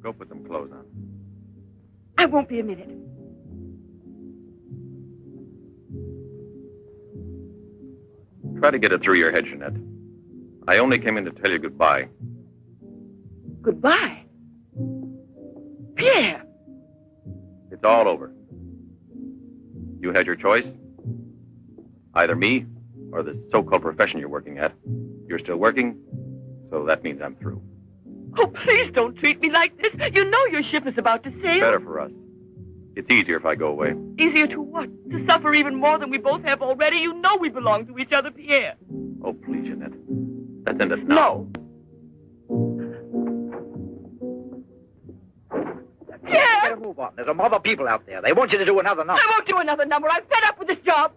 Go put some clothes on. I won't be a minute. Try to get it through your head, Jeanette. I only came in to tell you goodbye. Goodbye? Pierre! It's all over. You had your choice. Either me or the so-called profession you're working at. You're still working, so that means I'm through. Oh, please don't treat me like this. You know your ship is about to sail. Better for us. It's easier if I go away. Easier to what? To suffer even more than we both have already? You know we belong to each other, Pierre. Oh, please, Jeanette. Let's end it now. No. Pierre! Better move on. There's a mob of people out there. They want you to do another number. I won't do another number. I'm fed up with this job.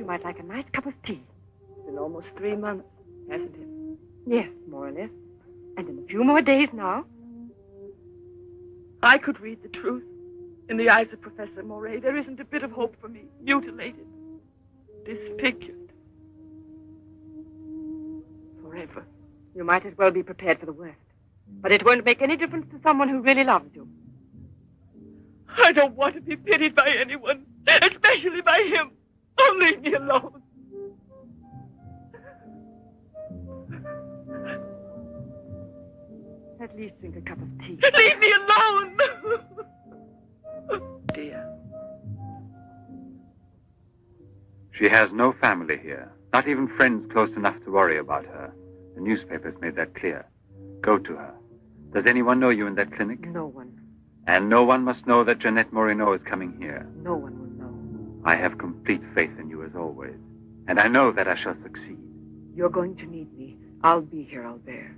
Might like a nice cup of tea. It's been almost 3 months, hasn't it? Yes, more or less. And in a few more days now. I could read the truth. In the eyes of Professor Moret, there isn't a bit of hope for me. Mutilated. Disfigured. Forever. You might as well be prepared for the worst. But it won't make any difference to someone who really loves you. I don't want to be pitied by anyone, especially by him. Oh, leave me alone. At least drink a cup of tea. Leave me alone! Dear. She has no family here. Not even friends close enough to worry about her. The newspapers made that clear. Go to her. Does anyone know you in that clinic? No one. And no one must know that Jeanette Moreno is coming here. No one will know. I have complete faith in you as always. And I know that I shall succeed. You're going to need me. I'll be here, Alberto.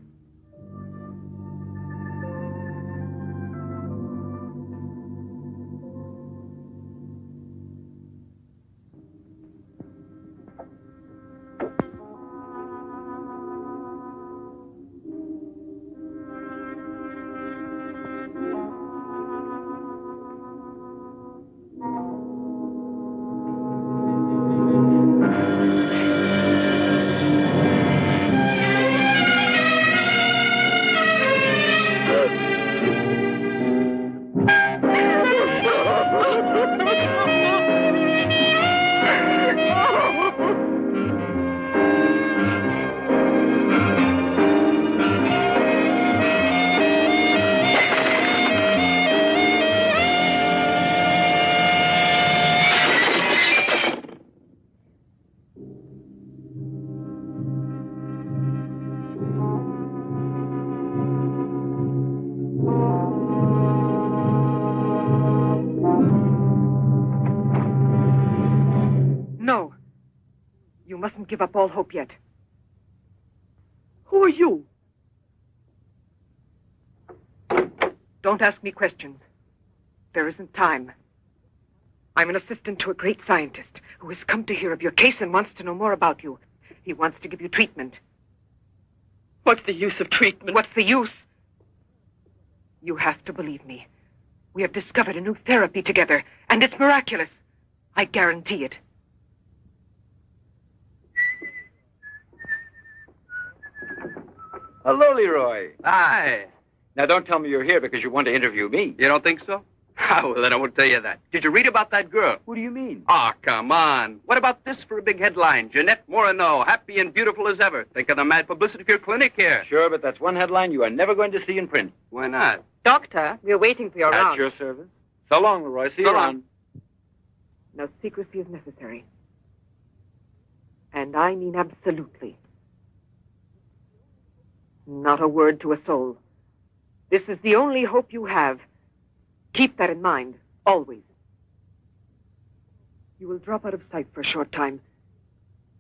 Give up all hope yet. Who are you? Don't ask me questions. There isn't time. I'm an assistant to a great scientist who has come to hear of your case and wants to know more about you. He wants to give you treatment. What's the use of treatment? What's the use? You have to believe me. We have discovered a new therapy together, and it's miraculous. I guarantee it. Hello, Leroy. Hi. Now, don't tell me you're here because you want to interview me. You don't think so? Well, then I won't tell you that. Did you read about that girl? What do you mean? Oh, come on. What about this for a big headline? Jeanette Moreno, happy and beautiful as ever. Think of the mad publicity for your clinic here. Sure, but that's one headline you are never going to see in print. Why not? Doctor, we're waiting for your At round. your service. So long, Leroy. See you So long. around. No secrecy is necessary. And I mean absolutely. Not a word to a soul. This is the only hope you have. Keep that in mind, always. You will drop out of sight for a short time.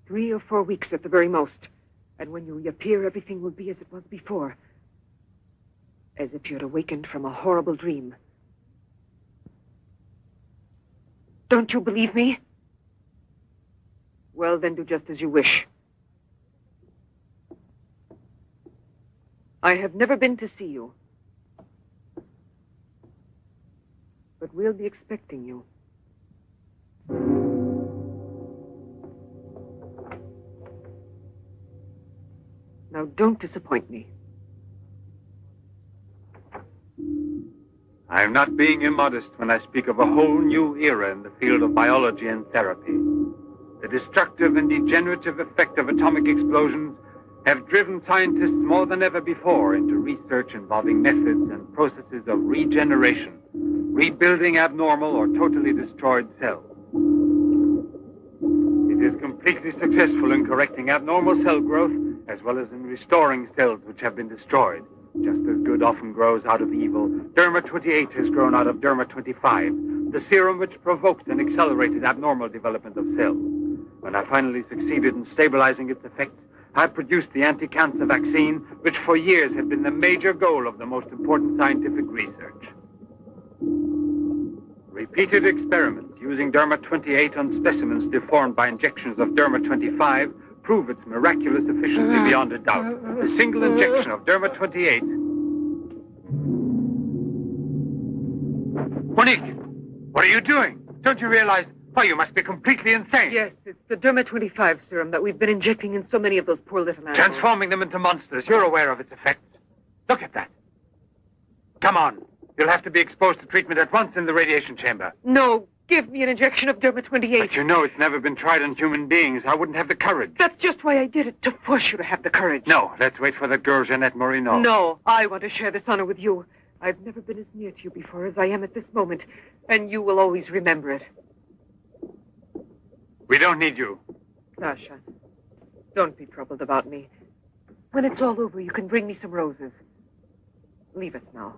3 or 4 weeks at the very most. And when you reappear, everything will be as it was before. As if you had awakened from a horrible dream. Don't you believe me? Well, then do just as you wish. I have never been to see you. But we'll be expecting you. Now, don't disappoint me. I am not being immodest when I speak of a whole new era in the field of biology and therapy. The destructive and degenerative effect of atomic explosions have driven scientists more than ever before into research involving methods and processes of regeneration, rebuilding abnormal or totally destroyed cells. It is completely successful in correcting abnormal cell growth as well as in restoring cells which have been destroyed. Just as good often grows out of evil, Derma 28 has grown out of Derma 25, the serum which provoked and accelerated abnormal development of cells. When I finally succeeded in stabilizing its effects, I produced the anti-cancer vaccine, which for years had been the major goal of the most important scientific research. Repeated experiments using Derma 28 on specimens deformed by injections of Derma 25 prove its miraculous efficiency beyond a doubt. A single injection of Derma 28... Monique, what are you doing? Don't you realize... Why, you must be completely insane. Yes, it's the Derma 25 serum that we've been injecting in so many of those poor little animals. Transforming them into monsters. You're aware of its effects. Look at that. Come on. You'll have to be exposed to treatment at once in the radiation chamber. No, give me an injection of Derma 28. But you know it's never been tried on human beings. I wouldn't have the courage. That's just why I did it, to force you to have the courage. No, let's wait for the girl, Jeanette Morino. No, I want to share this honor with you. I've never been as near to you before as I am at this moment, and you will always remember it. We don't need you. Sasha, don't be troubled about me. When it's all over, you can bring me some roses. Leave us now.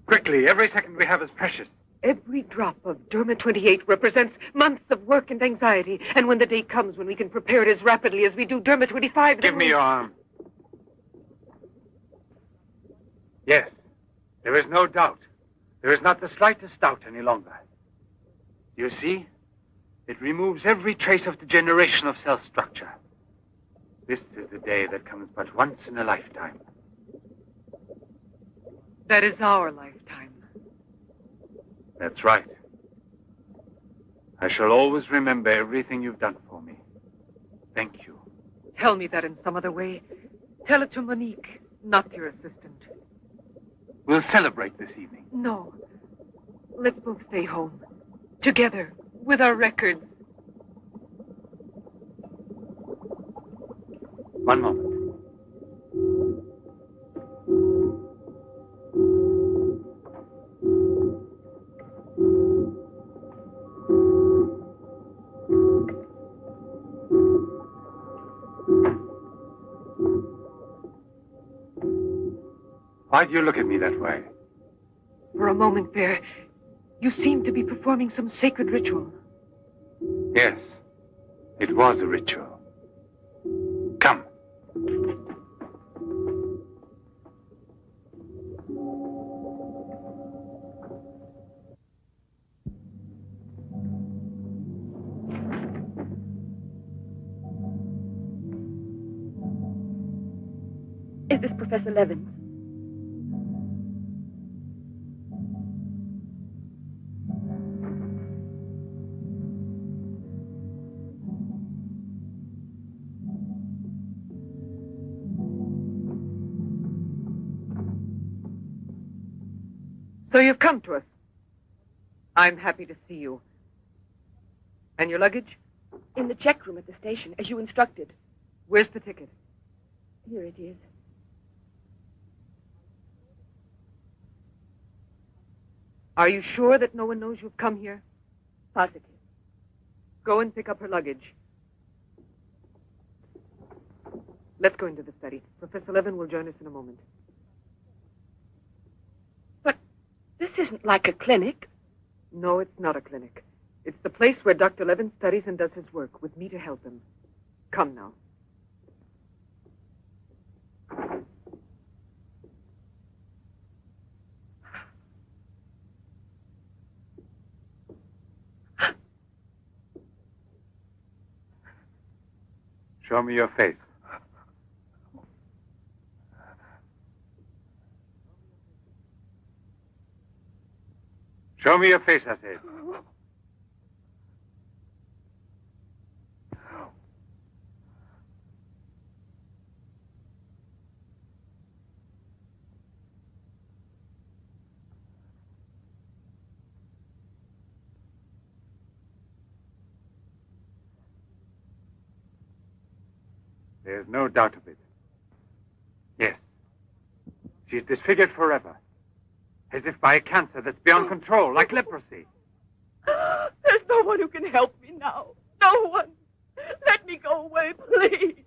Quickly, every second we have is precious. Every drop of Derma 28 represents months of work and anxiety. And when the day comes when we can prepare it as rapidly as we do Derma 25... Give me your arm. Yes, there is no doubt. There is not the slightest doubt any longer. You see? It removes every trace of degeneration of cell structure. This is the day that comes but once in a lifetime. That is our lifetime. That's right. I shall always remember everything you've done for me. Thank you. Tell me that in some other way. Tell it to Monique, not your assistant. We'll celebrate this evening. No. Let's both stay home. Together, with our records. One moment. Why do you look at me that way? For a moment there, you seemed to be performing some sacred ritual. Yes, it was a ritual. Come. Is this Professor Levins? So you've come to us. I'm happy to see you. And your luggage? In the check room at the station, as you instructed. Where's the ticket? Here it is. Are you sure that no one knows you've come here? Positive. Go and pick up her luggage. Let's go into the study. Professor Levin will join us in a moment. But this isn't like a clinic. No, it's not a clinic. It's the place where Dr. Levin studies and does his work, with me to help him. Come now. Show me your face. Show me your face, I said. There's no doubt of it. Yes. She's disfigured forever. As if by a cancer that's beyond control, like leprosy. There's no one who can help me now. No one. Let me go away, please.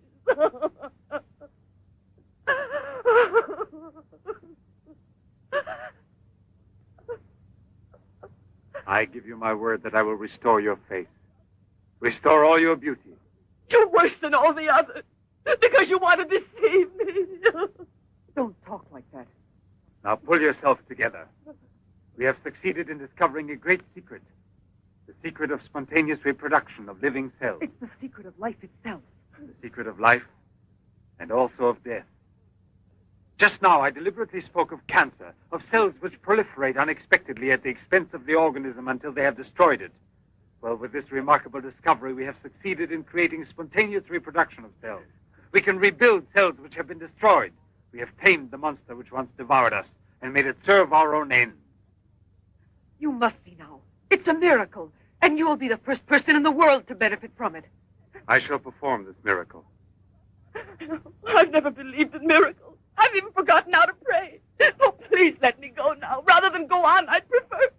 I give you my word that I will restore your face. Restore all your beauty. You're worse than all the others. Because you want to deceive me. Don't talk like that. Now pull yourself together. We have succeeded in discovering a great secret. The secret of spontaneous reproduction of living cells. It's the secret of life itself. The secret of life and also of death. Just now I deliberately spoke of cancer, of cells which proliferate unexpectedly at the expense of the organism until they have destroyed it. Well, with this remarkable discovery, we have succeeded in creating spontaneous reproduction of cells. We can rebuild cells which have been destroyed. We have tamed the monster which once devoured us and made it serve our own ends. You must see now. It's a miracle. And you'll be the first person in the world to benefit from it. I shall perform this miracle. I've never believed in miracles. I've even forgotten how to pray. Oh, please let me go now. Rather than go on, I'd prefer...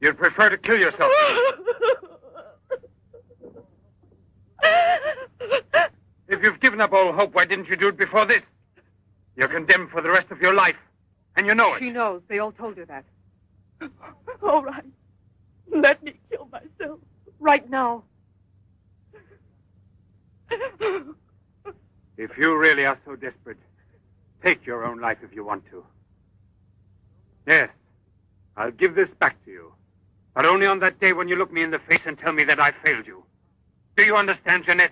You'd prefer to kill yourself. If you've given up all hope, why didn't you do it before this? You're condemned for the rest of your life, and you know it. She knows. They all told her that. All right. Let me kill myself. Right now. If you really are so desperate, take your own life if you want to. Yes, I'll give this back to you. But only on that day when you look me in the face and tell me that I failed you. Do you understand, Jeanette?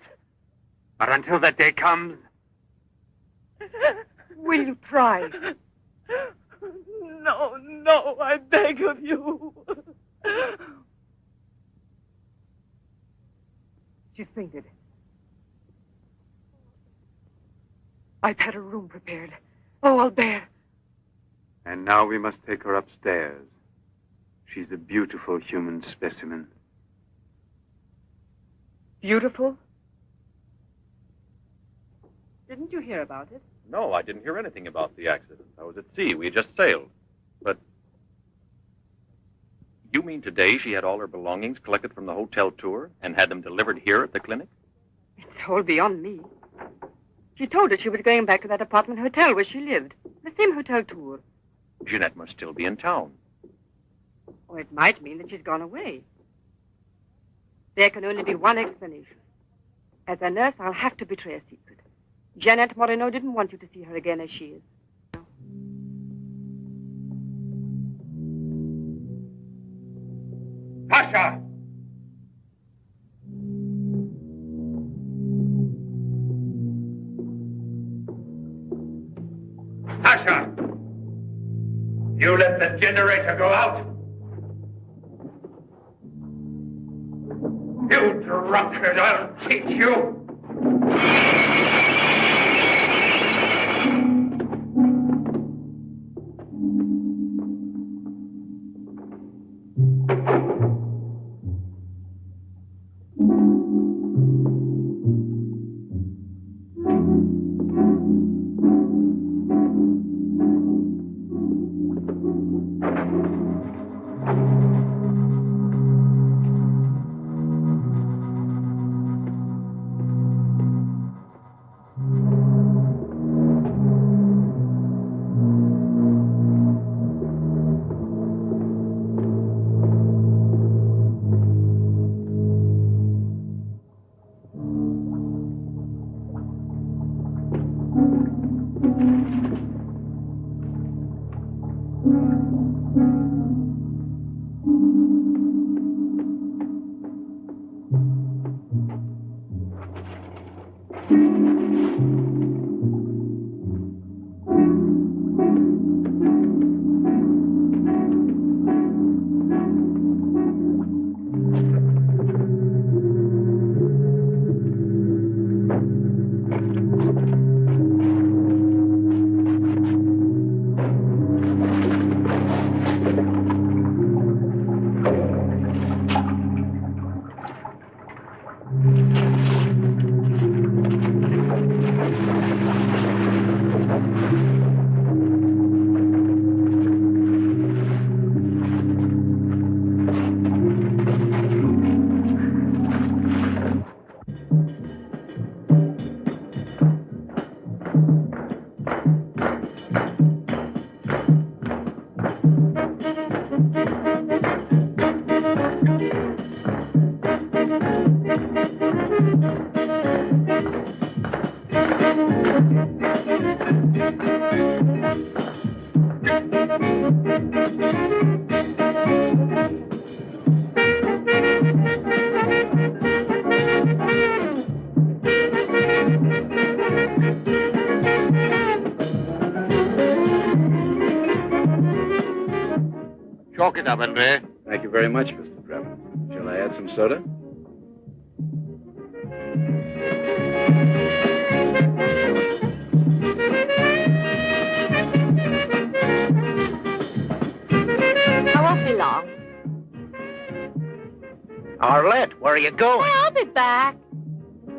But until that day comes... Will you try? No, I beg of you. She's fainted. I've had a room prepared. Oh, Albert. And now we must take her upstairs. She's a beautiful human specimen. Beautiful? Didn't you hear about it? No, I didn't hear anything about the accident. I was at sea. We had just sailed. But you mean today she had all her belongings collected from the hotel tour and had them delivered here at the clinic? It's all beyond me. She told her she was going back to that apartment hotel where she lived. The same hotel tour. Jeanette must still be in town. Or it might mean that she's gone away. There can only be one explanation. As a nurse, I'll have to betray a secret. Jeanette Moreno didn't want you to see her again as she is. Pasha! Pasha! You let the generator go out? You drunkard, I'll teach you! Chalk it up, Andre. Thank you very much, Mr. Drebin. Shall I add some soda? I won't be long. Arlette, where are you going? I'll be back.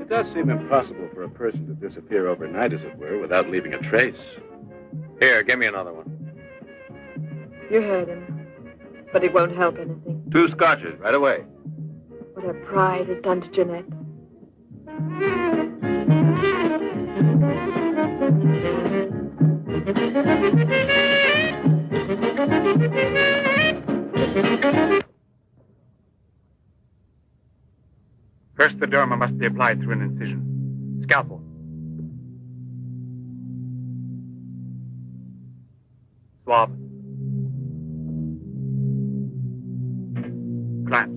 It does seem impossible for a person to disappear overnight, as it were, without leaving a trace. Here, give me another one. You heard him. But it won't help anything. 2 scotches, right away. What her pride has done to Jeanette. First, the derma must be applied through an incision. Scalpel. Swab. Clamps.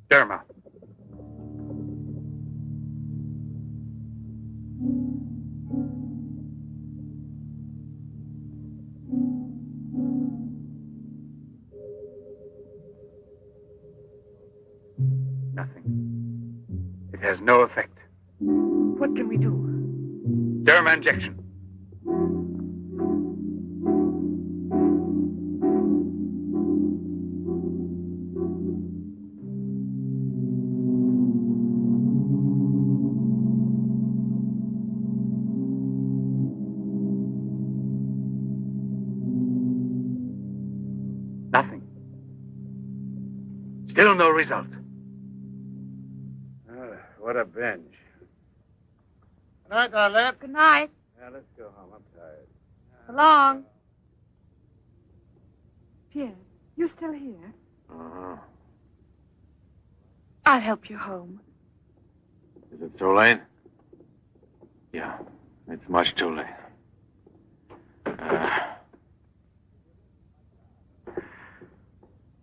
Derma. Nothing. It has no effect. What can we do? Derma injection. Nothing. Still no result. What a binge. Good night, Arlette. Good night. Now, let's go home. I'm tired. So long. Pierre, you still here? Uh-huh. I'll help you home. Is it too late? Yeah, it's much too late.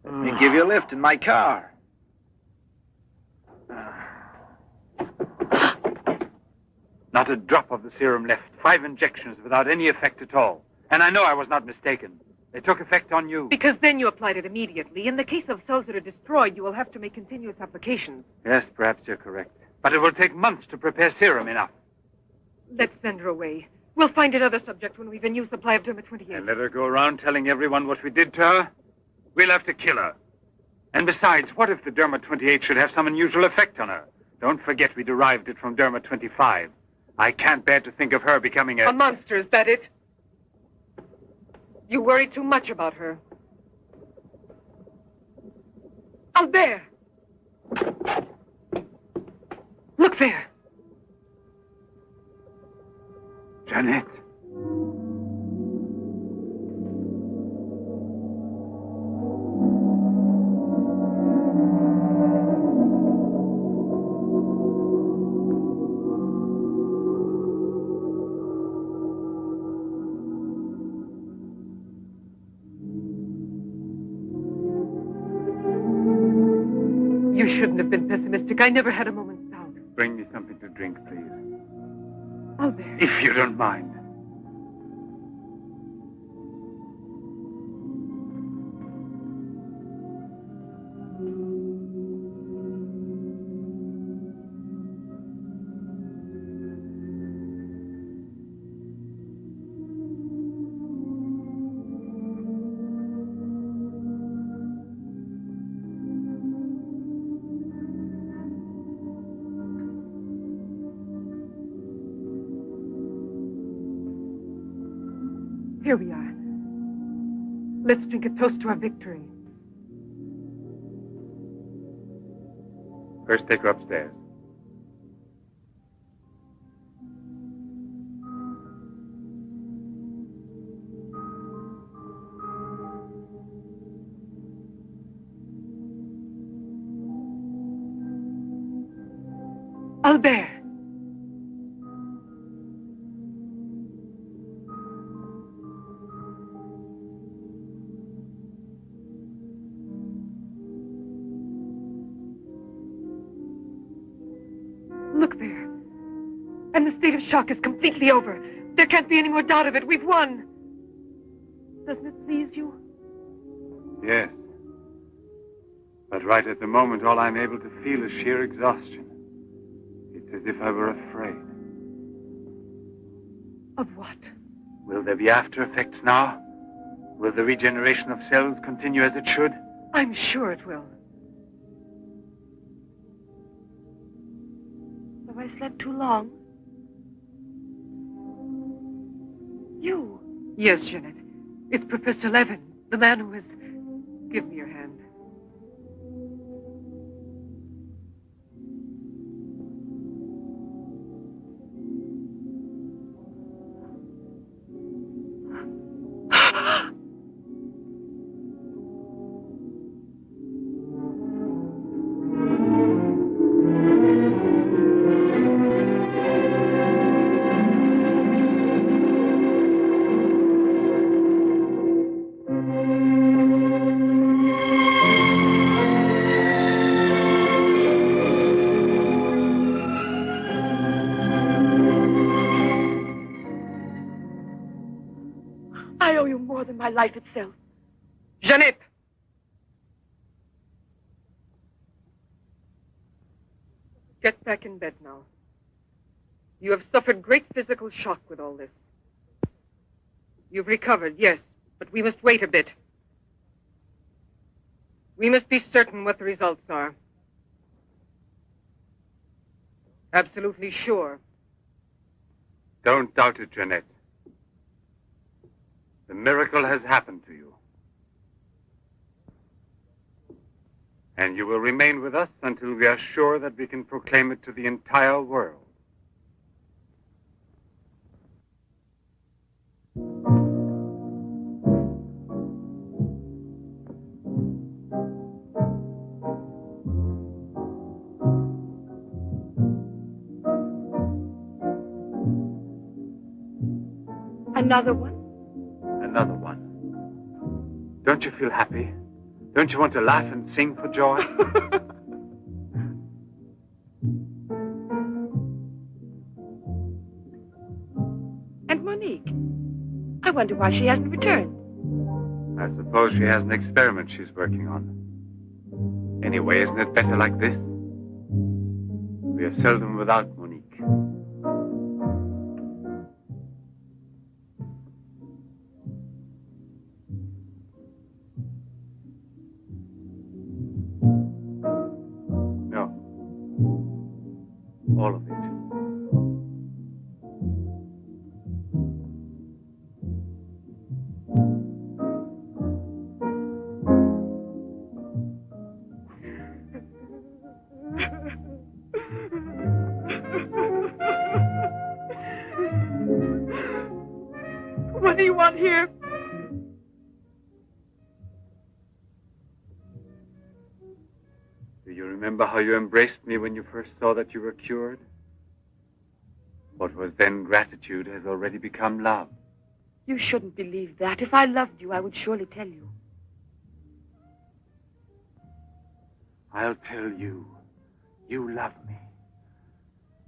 Let me give you a lift in my car. Not a drop of the serum left. 5 injections without any effect at all. And I know I was not mistaken. They took effect on you. Because then you applied it immediately. In the case of cells that are destroyed, you will have to make continuous applications. Yes, perhaps you're correct. But it will take months to prepare serum enough. Let's send her away. We'll find another subject when we've a new supply of Derma 28. And let her go around telling everyone what we did to her? We'll have to kill her. And besides, what if the Derma 28 should have some unusual effect on her? Don't forget we derived it from Derma 25. I can't bear to think of her becoming A monster, is that it? You worry too much about her. Albert! Look there. Jeanette. You shouldn't have been pessimistic. I never had a moment's doubt. Bring me something to drink, please. Albert. If you don't mind. Here we are. Let's drink a toast to our victory. First, take her upstairs. Albert. Look there. And the state of shock is completely over. There can't be any more doubt of it. We've won. Doesn't it please you? Yes. But right at the moment, all I'm able to feel is sheer exhaustion. It's as if I were afraid. Of what? Will there be after effects now? Will the regeneration of cells continue as it should? I'm sure it will. Have I slept too long? You? Yes, Jeanette. It's Professor Levin, the man who has... Give me your hand. I owe you more than my life itself. Jeanette! Get back in bed now. You have suffered great physical shock with all this. You've recovered, yes, but we must wait a bit. We must be certain what the results are. Absolutely sure. Don't doubt it, Jeanette. The miracle has happened to you. And you will remain with us until we are sure that we can proclaim it to the entire world. Another one? Another one. Don't you feel happy? Don't you want to laugh and sing for joy? And Monique? I wonder why she hasn't returned. I suppose she has an experiment she's working on. Anyway, isn't it better like this? We are seldom without Monique. All of it. What do you want here? Do you remember how you embraced me when you first saw that you were cured? What was then gratitude has already become love. You shouldn't believe that. If I loved you, I would surely tell you. I'll tell you. You love me.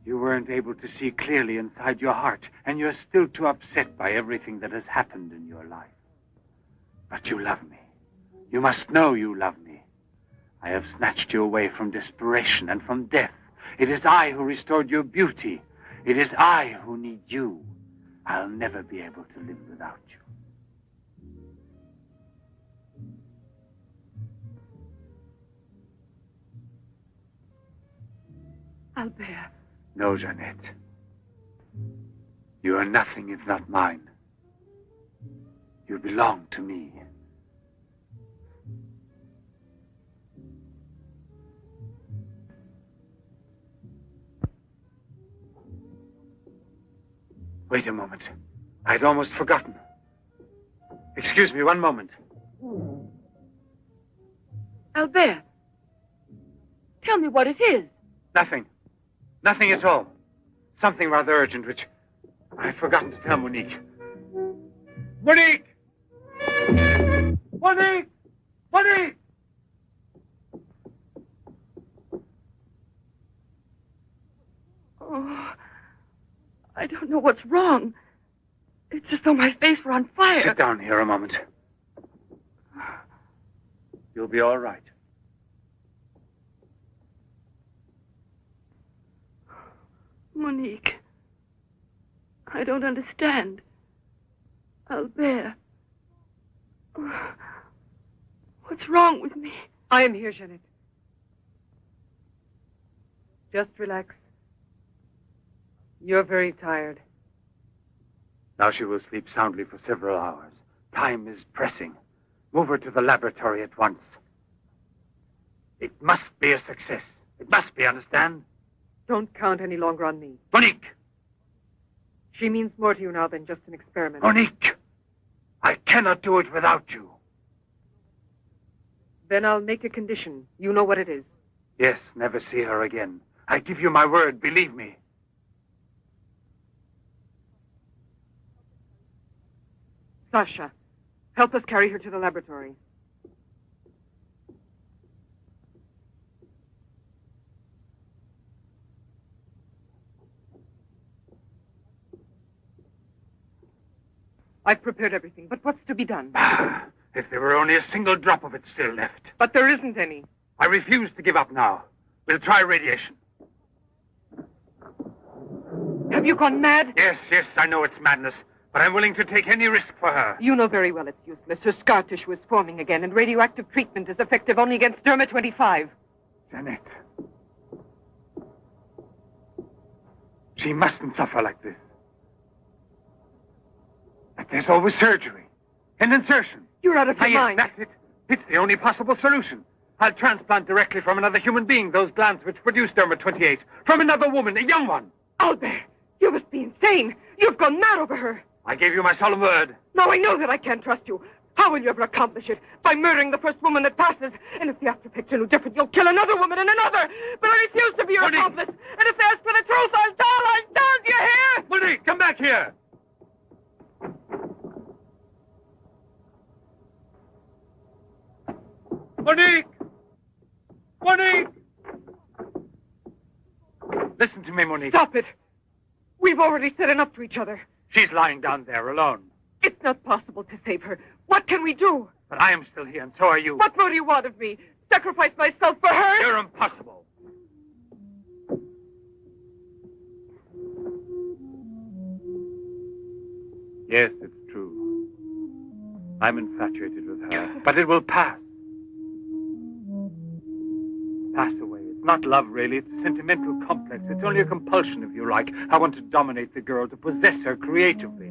You weren't able to see clearly inside your heart, and you're still too upset by everything that has happened in your life. But you love me. You must know you love me. I have snatched you away from desperation and from death. It is I who restored your beauty. It is I who need you. I'll never be able to live without you. Albert. No, Jeanette. You are nothing if not mine. You belong to me. Wait a moment. I'd almost forgotten. Excuse me, one moment. Albert. Tell me what it is. Nothing. Nothing at all. Something rather urgent, which I'd forgotten to tell Monique. Monique! Monique! Monique! Oh, I don't know what's wrong. It's as though my face were on fire. Sit down here a moment. You'll be all right. Monique. I don't understand. Albert. What's wrong with me? I am here, Jeanette. Just relax. You're very tired. Now she will sleep soundly for several hours. Time is pressing. Move her to the laboratory at once. It must be a success. It must be, understand? Don't count any longer on me. Monique! She means more to you now than just an experiment. Monique! I cannot do it without you. Then I'll make a condition. You know what it is. Yes, never see her again. I give you my word, believe me. Sasha, help us carry her to the laboratory. I've prepared everything, but what's to be done? If there were only a single drop of it still left. But there isn't any. I refuse to give up now. We'll try radiation. Have you gone mad? Yes, I know it's madness, but I'm willing to take any risk for her. You know very well it's useless. Her scar tissue is forming again, and radioactive treatment is effective only against Derma-25. Jeanette. She mustn't suffer like this. But there's always surgery. An insertion. You're out of your Yes, mind. that's it. It's the only possible solution. I'll transplant directly from another human being those glands which produce Derma-28. From another woman, a young one. Albert, you must be insane. You've gone mad over her. I gave you my solemn word. Now I know that I can't trust you. How will you ever accomplish it? By murdering the first woman that passes. And if the after picture no different, you'll kill another woman and another. But I refuse to be your accomplice. And if they ask for the truth, I'll tell. Do you hear? Monique, come back here. Monique! Monique! Listen to me, Monique. Stop it. We've already said enough to each other. She's lying down there alone. It's not possible to save her. What can we do? But I am still here, and so are you. What more do you want of me? Sacrifice myself for her? You're impossible. Yes, it's true. I'm infatuated with her. But it will pass. Pass away. It's not love, really. It's a sentimental complex. It's only a compulsion, if you like. I want to dominate the girl, to possess her creatively.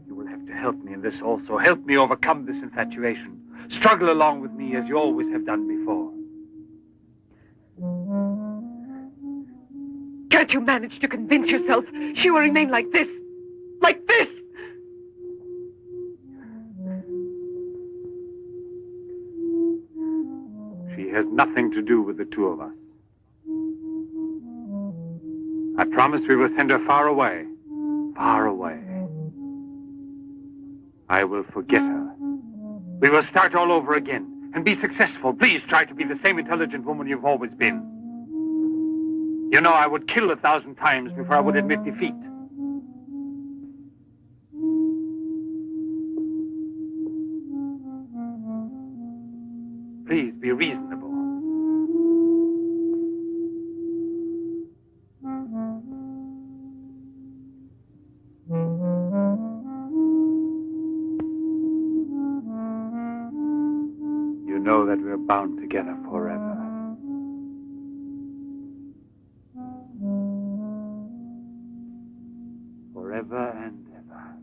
You will have to help me in this also. Help me overcome this infatuation. Struggle along with me as you always have done before. Can't you manage to convince yourself she will remain like this? Like this? She has nothing to do with the two of us. I promise we will send her far away. Far away. I will forget her. We will start all over again. and be successful. Please try to be the same intelligent woman you've always been. You know, I would kill 1,000 times before I would admit defeat. Please be reasonable. You know that we're bound together forever. Forever and ever.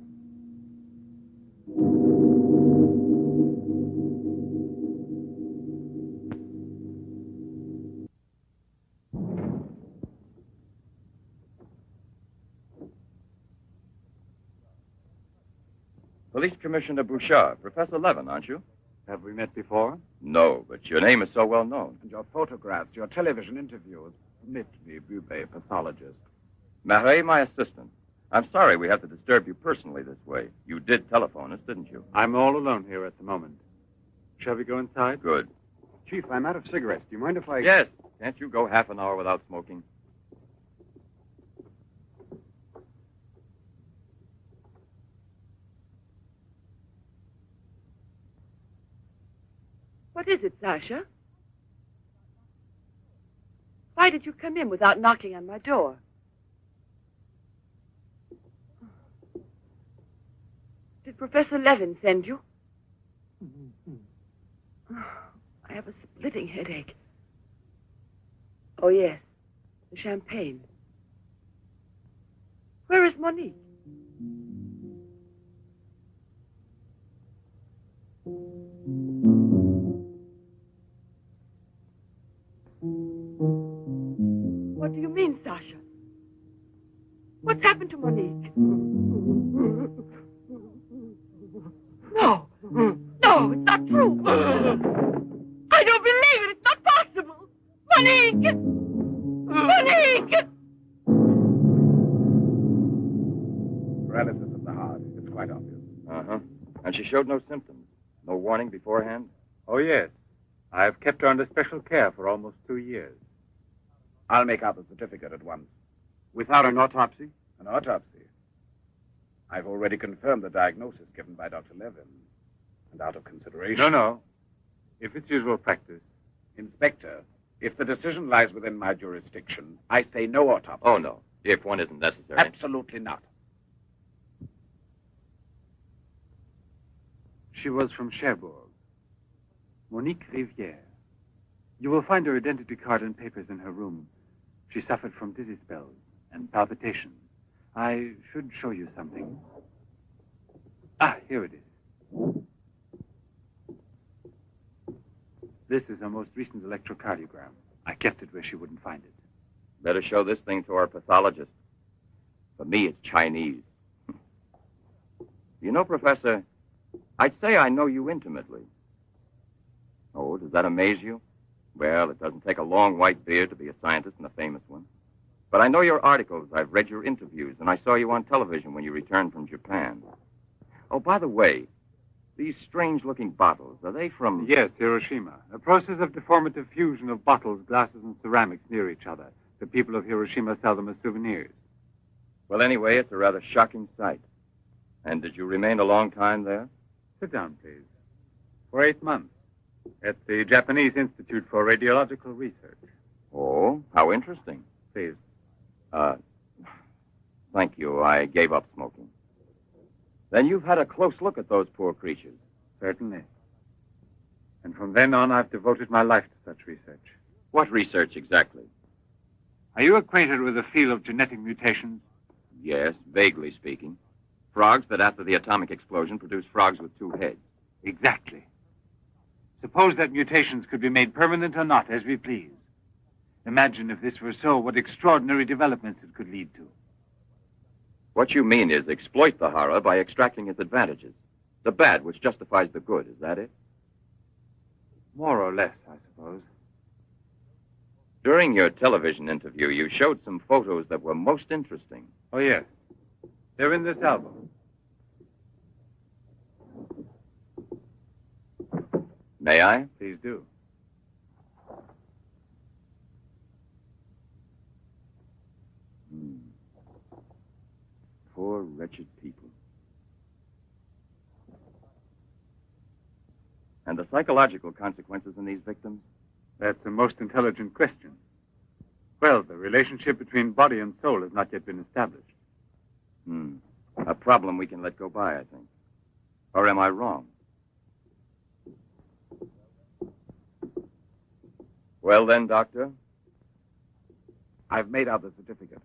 Police Commissioner Bouchard, Professor Levin, aren't you? Have we met before? No, but your name is so well known. And your photographs, your television interviews. Permit me, Bupe, pathologist. Marais, my assistant. I'm sorry we have to disturb you personally this way. You did telephone us, didn't you? I'm all alone here at the moment. Shall we go inside? Good. Chief, I'm out of cigarettes. Do you mind if I... Yes. Can't you go half an hour without smoking? What is it, Sasha? Why did you come in without knocking on my door? Did Professor Levin send you? I have a splitting headache. Oh, yes. The champagne. Where is Monique? What do you mean, Sasha? What's happened to Monique? No. No, it's not true. I don't believe it. It's not possible. Monique! Monique! Paralysis of the heart. It's quite obvious. Uh-huh. And she showed no symptoms. No warning beforehand? Oh, yes. I've kept her under special care for almost 2 years. I'll make out the certificate at once. Without an autopsy? An autopsy. I've already confirmed the diagnosis given by Dr. Levin. And out of consideration... No. If it's usual practice. Inspector, if the decision lies within my jurisdiction, I say no autopsy. Oh, no. If one isn't necessary. Absolutely not. She was from Cherbourg. Monique Rivière. You will find her identity card and papers in her room. She suffered from dizzy spells and palpitations. I should show you something. Ah, here it is. This is her most recent electrocardiogram. I kept it where she wouldn't find it. Better show this thing to our pathologist. For me, it's Chinese. You know, Professor, I'd say I know you intimately. Oh, does that amaze you? Well, it doesn't take a long white beard to be a scientist and a famous one. But I know your articles, I've read your interviews, and I saw you on television when you returned from Japan. Oh, by the way, these strange-looking bottles, are they from... Yes, Hiroshima. A process of deformative fusion of bottles, glasses, and ceramics near each other. The people of Hiroshima sell them as souvenirs. Well, anyway, it's a rather shocking sight. And did you remain a long time there? Sit down, please. For 8 months. At the Japanese Institute for Radiological Research. Oh, how interesting. Please. Thank you. I gave up smoking. Then you've had a close look at those poor creatures. Certainly. And from then on, I've devoted my life to such research. What research exactly? Are you acquainted with the field of genetic mutations? Yes, vaguely speaking. Frogs that after the atomic explosion produce frogs with 2 heads. Exactly. Suppose that mutations could be made permanent or not, as we please. Imagine if this were so, what extraordinary developments it could lead to. What you mean is exploit the horror by extracting its advantages. The bad which justifies the good, is that it? More or less, I suppose. During your television interview, you showed some photos that were most interesting. Oh, yes. They're in this album. May I? Please do. Poor, wretched people. And the psychological consequences in these victims? That's the most intelligent question. Well, the relationship between body and soul has not yet been established. A problem we can let go by, I think. Or am I wrong? Well then, Doctor? I've made out the certificate.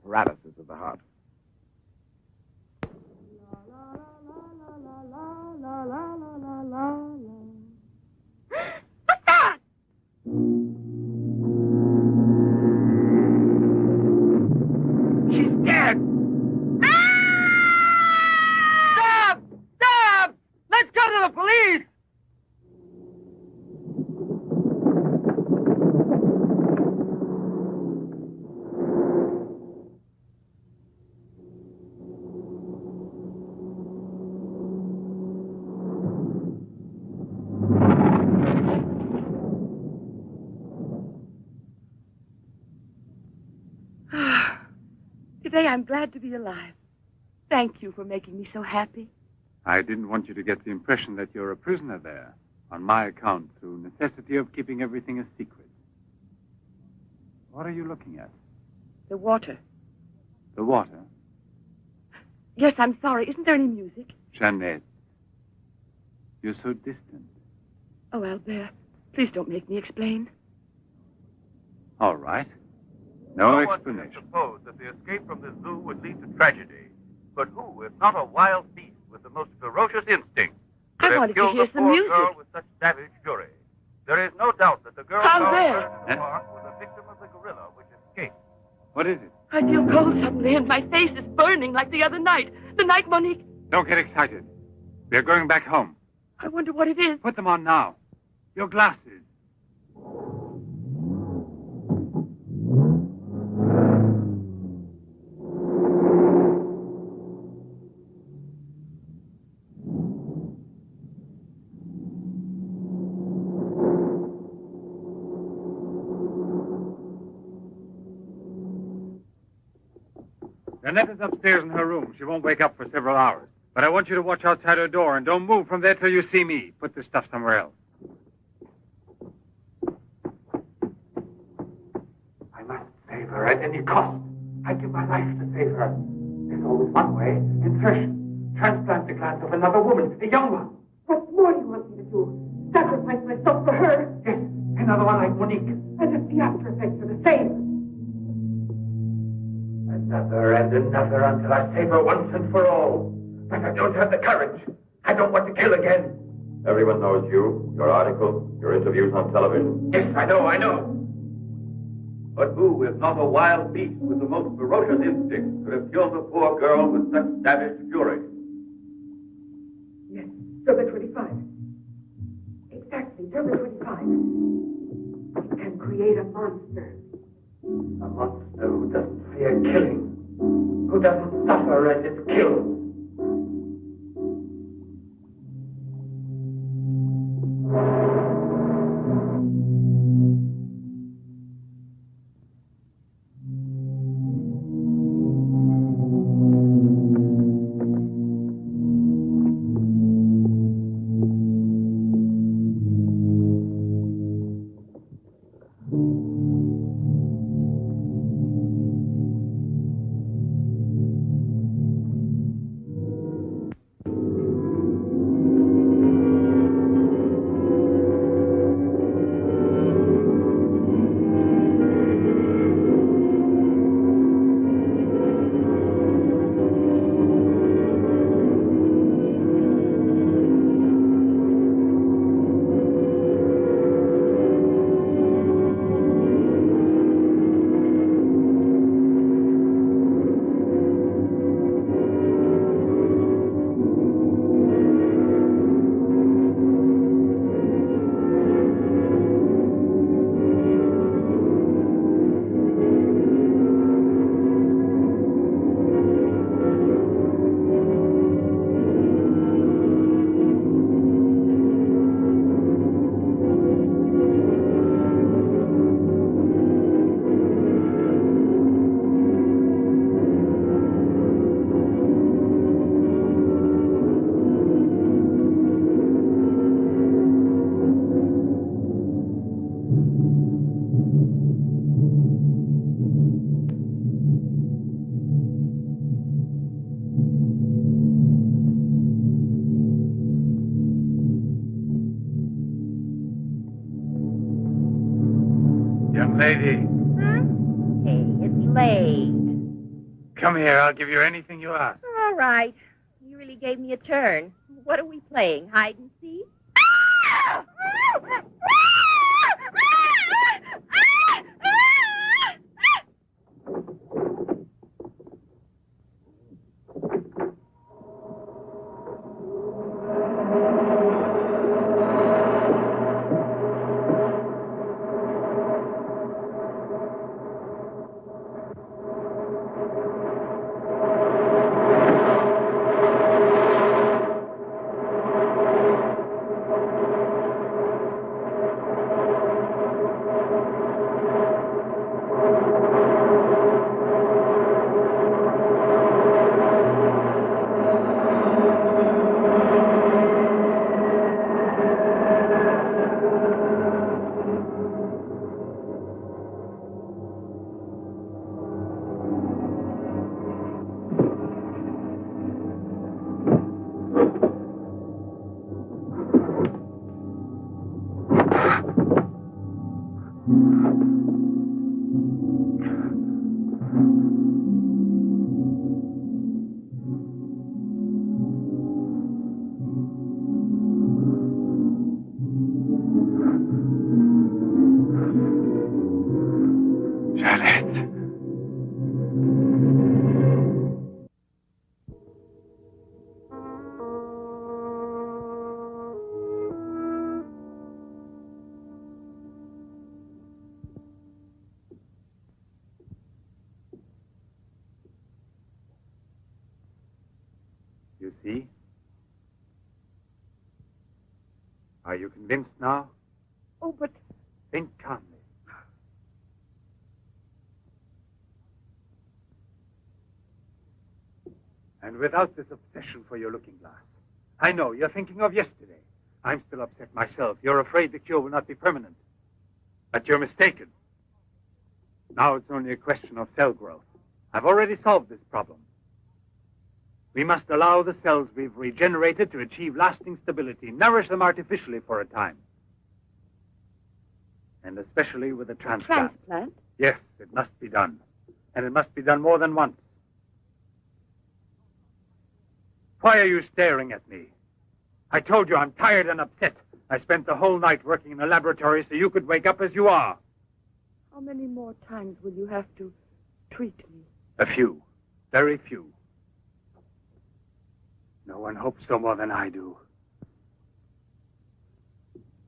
Paralysis of the heart. What's that? She's dead! Stop! Stop! Let's go to the police! Today I'm glad to be alive. Thank you for making me so happy. I didn't want you to get the impression that you're a prisoner there, on my account, through necessity of keeping everything a secret. What are you looking at? The water. The water? Yes, I'm sorry. Isn't there any music? Jeanette, you're so distant. Oh, Albert, please don't make me explain. All right. No one can explanation. suppose that the escape from the zoo would lead to tragedy. But who, if not a wild beast with the most ferocious instinct, could I have wanted to killed hear the some poor music. girl with such savage fury? There is no doubt that the girl Albert! found in the park was a victim of the gorilla which escaped. What is it? I feel cold suddenly, and my face is burning like the other night. The night Monique... Don't get excited. We're going back home. I wonder what it is. Put them on now. Your glasses. Jeanette is upstairs in her room. She won't wake up for several hours. But I want you to watch outside her door and don't move from there till you see me. Put this stuff somewhere else. I must save her at any cost. I'd give my life to save her. There's always one way. Insertion. Transplant the glands of another woman, a young one. What more do you want me to do? Sacrifice myself for her? Yes, another one like Monique. And if the after effects are the same. Another and another until I save her once and for all. But I don't have the courage. I don't want to kill again. Everyone knows you, your articles, your interviews on television. Yes, I know. But who, if not a wild beast with the most ferocious instinct, could have killed the poor girl with such savage fury? Yes, Derby 25. Exactly, Derby 25. It can create a monster. A monster who doesn't fear killing. Who doesn't suffer as it's killed. Young lady, Hey, it's late. come here. I'll give you anything you ask. All right. You really gave me a turn. What are we playing? Hide and seek? You see? Are you convinced now? Oh, but Think calmly. And without this obsession for your looking glass. I know, you're thinking of yesterday. I'm still upset myself. You're afraid the cure will not be permanent. But you're mistaken. Now it's only a question of cell growth. I've already solved this problem. We must allow the cells we've regenerated to achieve lasting stability, nourish them artificially for a time. And especially with a transplant. Transplant? Yes, it must be done. And it must be done more than once. Why are you staring at me? I told you I'm tired and upset. I spent the whole night working in the laboratory so you could wake up as you are. How many more times will you have to treat me? A few. Very few. No one hopes so more than I do.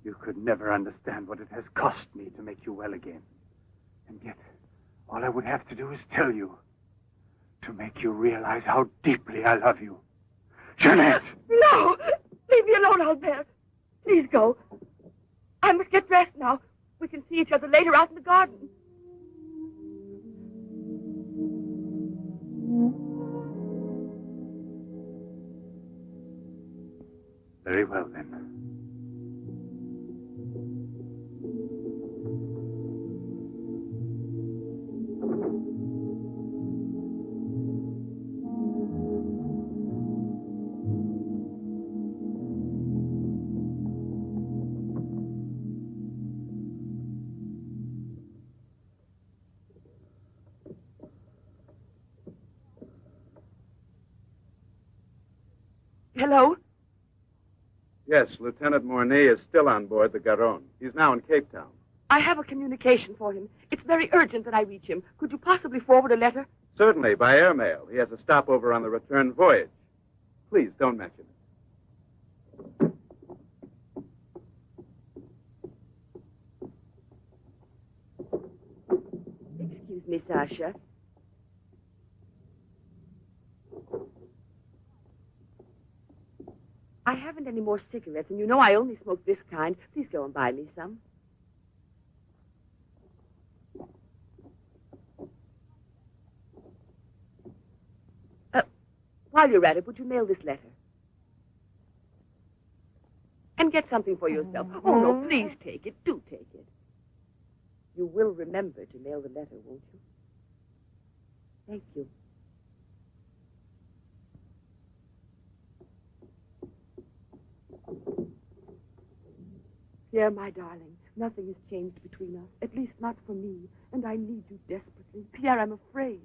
You could never understand what it has cost me to make you well again. And yet, all I would have to do is tell you. To make you realize how deeply I love you. Jeanette! No! Leave me alone, Albert. Please go. I must get dressed now. We can see each other later out in the garden. Very well, then. Hello? Yes, Lieutenant Mornay is still on board the Garonne. He's now in Cape Town. I have a communication for him. It's very urgent that I reach him. Could you possibly forward a letter? Certainly, by airmail. He has a stopover on the return voyage. Please, don't mention it. Excuse me, Sasha. I haven't any more cigarettes, and you know I only smoke this kind. Please go and buy me some. While you're at it, would you mail this letter? And get something for yourself. Oh, no, please take it. Do take it. You will remember to mail the letter, won't you? Thank you. Pierre, my darling, Nothing has changed between us, at least not for me, and I need you desperately. Pierre, I'm afraid.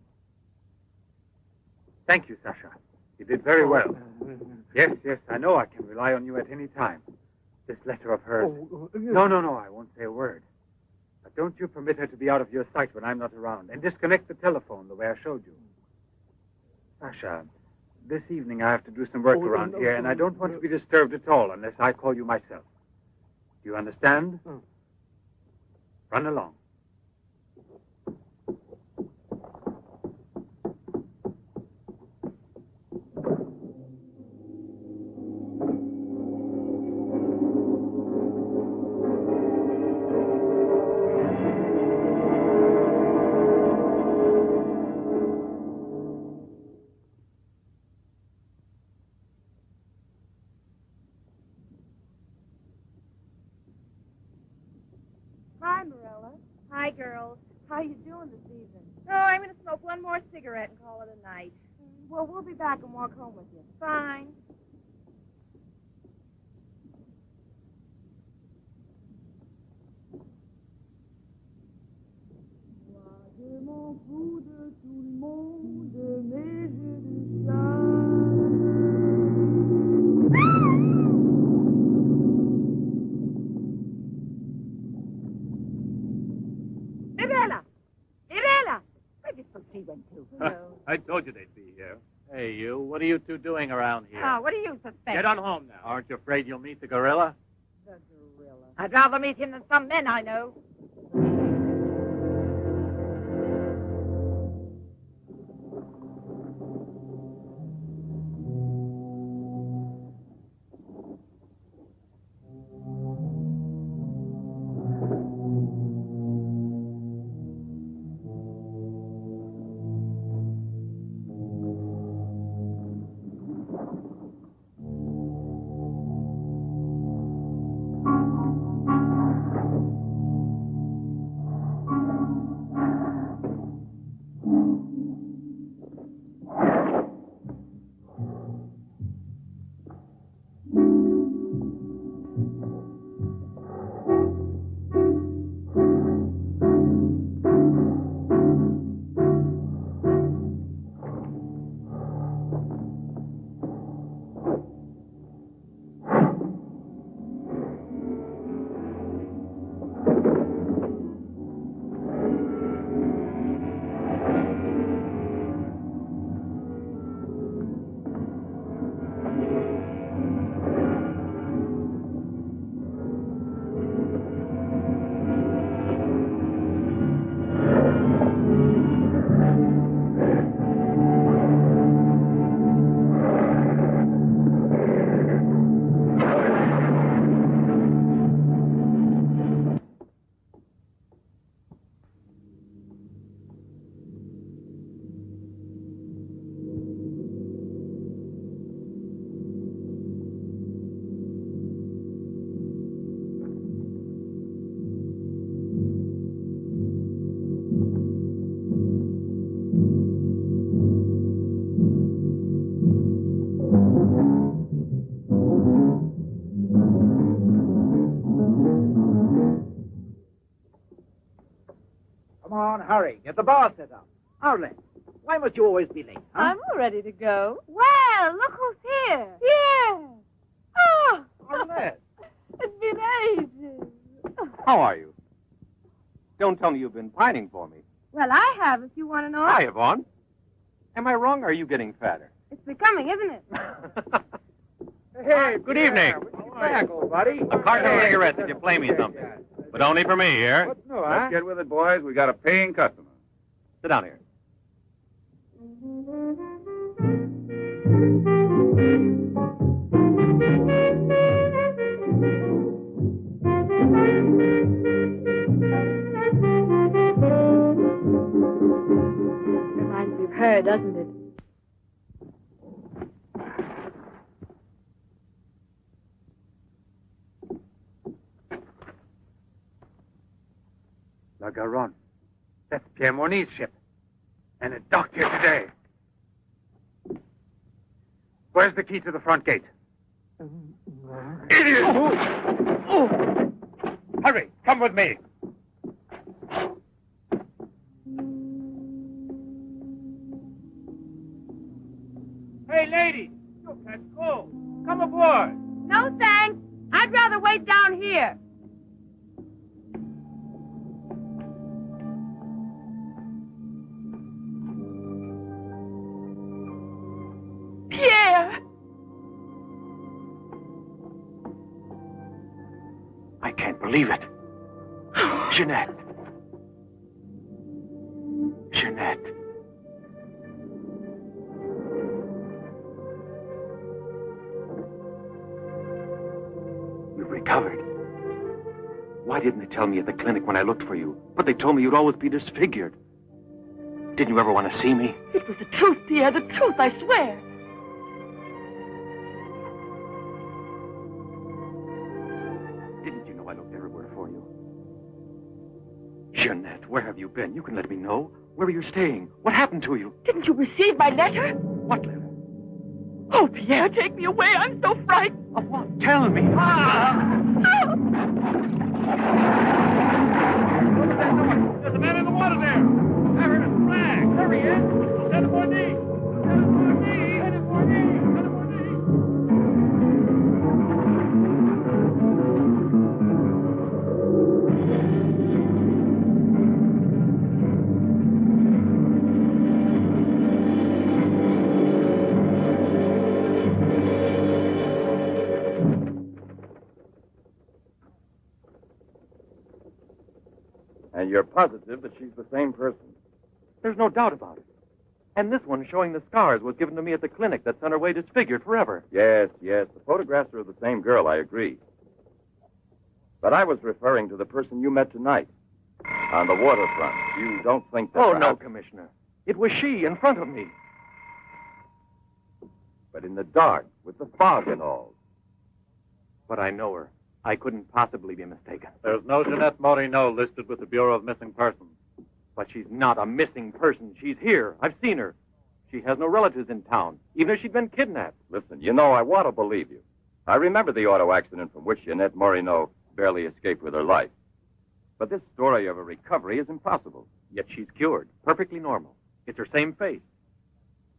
Thank you, Sasha. You did very well. Yes, I know I can rely on you at any time. This letter of hers... No, I won't say a word. But don't you permit her to be out of your sight when I'm not around, and disconnect the telephone the way I showed you. Sasha, this evening I have to do some work around here, and I don't want to be disturbed at all unless I call you myself. Do you understand? Run along. Hi, girls. How you doing this evening? Oh, I'm going to smoke one more cigarette and call it a night. Well, we'll be back and walk home with you. Fine. I told you they'd be here. Hey, you. What are you two doing around here? Oh, what do you suspect? Get on home now. Aren't you afraid you'll meet the gorilla? The gorilla. I'd rather meet him than some men I know. Hurry, get the bar set up. Arlen, why must you always be late, huh? I'm all ready to go. Well, look who's here. Yeah. Oh, Arlen. It's been ages. How are you? Don't tell me you've been pining for me. Well, I have, if you want to know. Hi, Yvonne. Am I wrong, or are you getting fatter? It's becoming, isn't it? Hey, good evening. Welcome back, old buddy. A carton of cigarettes if you play me something. But only for me here. What's new, huh? Let's get with it, boys. We got a paying customer. Sit down here. Reminds me of her, doesn't it? La Garonne. That's Pierre Morny's ship. And it docked here today. Where's the key to the front gate? Idiot! Hurry, come with me. Hey, lady, you catch cold. Come aboard. No, thanks. I'd rather wait down here. Pierre! I can't believe it. Jeanette. Jeanette. You've recovered. Why didn't they tell me at the clinic when I looked for you? But they told me you'd always be disfigured. Didn't you ever want to see me? It was the truth, Pierre, the truth, I swear. Didn't you know I looked everywhere for you? Jeanette, where have you been? You can let me know. Where are you staying? What happened to you? Didn't you receive my letter? What letter? Oh, Pierre, take me away. I'm so frightened. Of what? Tell me. There's a man in the water there. I heard a flag. There he is. Lieutenant Morney. Lieutenant Morney. Lieutenant Morney. Lieutenant Morney. And you're positive that she's the same person? There's no doubt about it. And this one showing the scars was given to me at the clinic that sent her away disfigured forever. Yes, yes. The photographs are of the same girl, I agree. But I was referring to the person you met tonight on the waterfront. You don't think that... Oh, no, perhaps... Commissioner. It was she in front of me. But in the dark, with the fog and all. But I know her. I couldn't possibly be mistaken. There's no Jeanette Morino listed with the Bureau of Missing Persons. But she's not a missing person. She's here. I've seen her. She has no relatives in town, even if she'd been kidnapped. Listen, you know, I want to believe you. I remember the auto accident from which Jeanette Morino barely escaped with her life. But this story of a recovery is impossible. Yet she's cured, perfectly normal. It's her same face.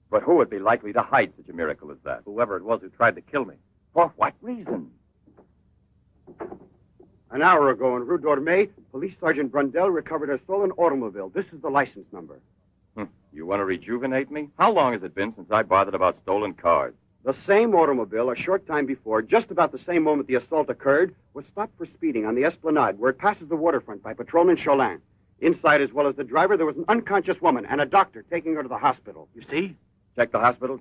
But who would be likely to hide such a miracle as that? Whoever it was who tried to kill me. For what reason? An hour ago in Rue Dormay, Police Sergeant Brundell recovered a stolen automobile. This is the license number. You want to rejuvenate me? How long has it been since I bothered about stolen cars? The same automobile, a short time before, just about the same moment the assault occurred, was stopped for speeding on the Esplanade, where it passes the waterfront by Patrolman Cholin. Inside, as well as the driver, there was an unconscious woman and a doctor taking her to the hospital. You see? Check the hospitals?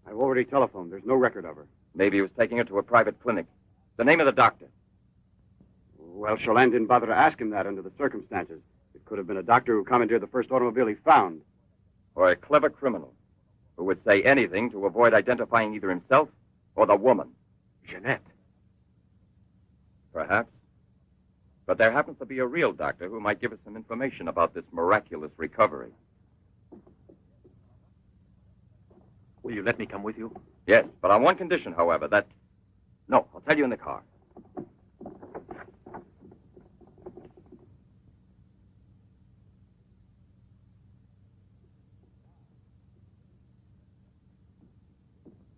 I've already telephoned. There's no record of her. Maybe he was taking her to a private clinic. The name of the doctor? Well, Cholin didn't bother to ask him that under the circumstances. It could have been a doctor who commandeered the first automobile he found. Or a clever criminal who would say anything to avoid identifying either himself or the woman. Jeanette. Perhaps. But there happens to be a real doctor who might give us some information about this miraculous recovery. Will you let me come with you? Yes, but on one condition, however, that... No, I'll tell you in the car.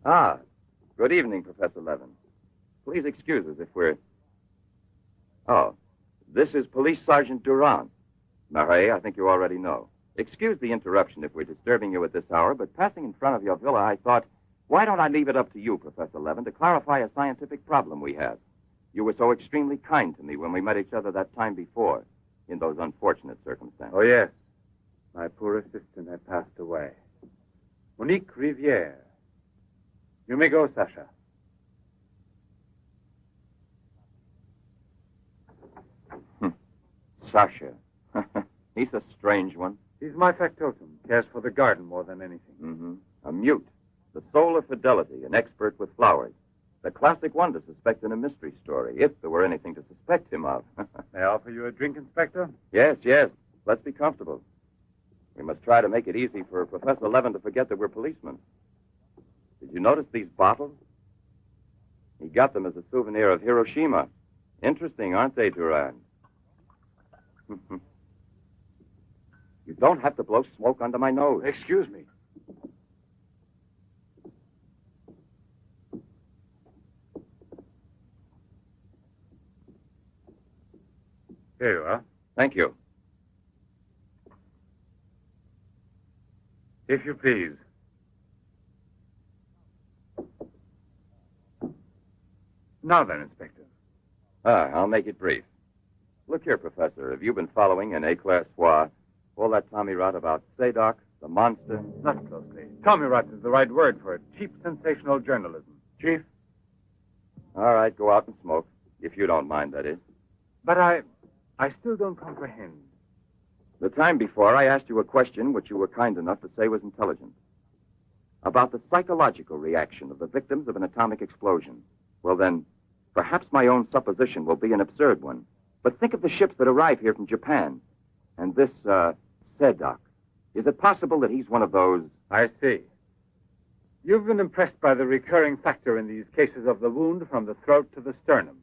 Ah, good evening, Professor Levin. Please excuse us if we're... Oh, this is Police Sergeant Durand. Marais, I think you already know. Excuse the interruption if we're disturbing you at this hour, but passing in front of your villa, I thought, why don't I leave it up to you, Professor Levin, to clarify a scientific problem we have? You were so extremely kind to me when we met each other that time before, in those unfortunate circumstances. Oh, yes. My poor assistant had passed away. Monique Rivière. You may go, Sasha. Sasha. He's a strange one. He's my factotum. Cares for the garden more than anything. Mm-hmm. A mute. The soul of fidelity. An expert with flowers. The classic one to suspect in a mystery story, if there were anything to suspect him of. May I offer you a drink, Inspector? Yes, yes. Let's be comfortable. We must try to make it easy for Professor Levin to forget that we're policemen. Did you notice these bottles? He got them as a souvenir of Hiroshima Interesting, aren't they, Duran? You don't have to blow smoke under my nose. Excuse me. Here you are. Thank you. If you please. Now then, Inspector. I'll make it brief. Look here, Professor. Have you been following in A-Class Soir all that Tommy rot about Sadok, the monster? Not closely. Tommy rot is the right word for it. Cheap, sensational journalism. Chief? All right, go out and smoke. If you don't mind, that is. But I still don't comprehend. The time before, I asked you a question which you were kind enough to say was intelligent. About the psychological reaction of the victims of an atomic explosion. Well, then, perhaps my own supposition will be an absurd one. But think of the ships that arrive here from Japan. And this, Sadok. Is it possible that he's one of those? I see. You've been impressed by the recurring factor in these cases of the wound from the throat to the sternum.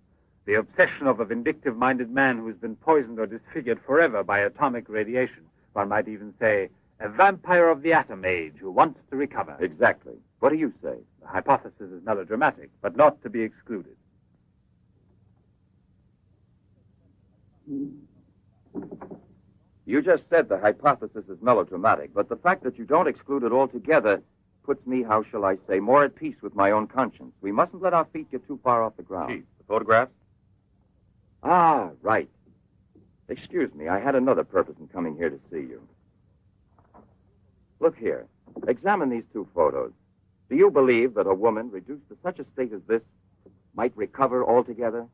The obsession of a vindictive-minded man who's been poisoned or disfigured forever by atomic radiation. One might even say, a vampire of the atom age who wants to recover. Exactly. What do you say? The hypothesis is melodramatic, but not to be excluded. You just said the hypothesis is melodramatic, but the fact that you don't exclude it altogether puts me, how shall I say, more at peace with my own conscience. We mustn't let our feet get too far off the ground. Chief, the photographs? Ah, right. Excuse me, I had another purpose in coming here to see you. Look here. Examine these two photos. Do you believe that a woman reduced to such a state as this might recover altogether?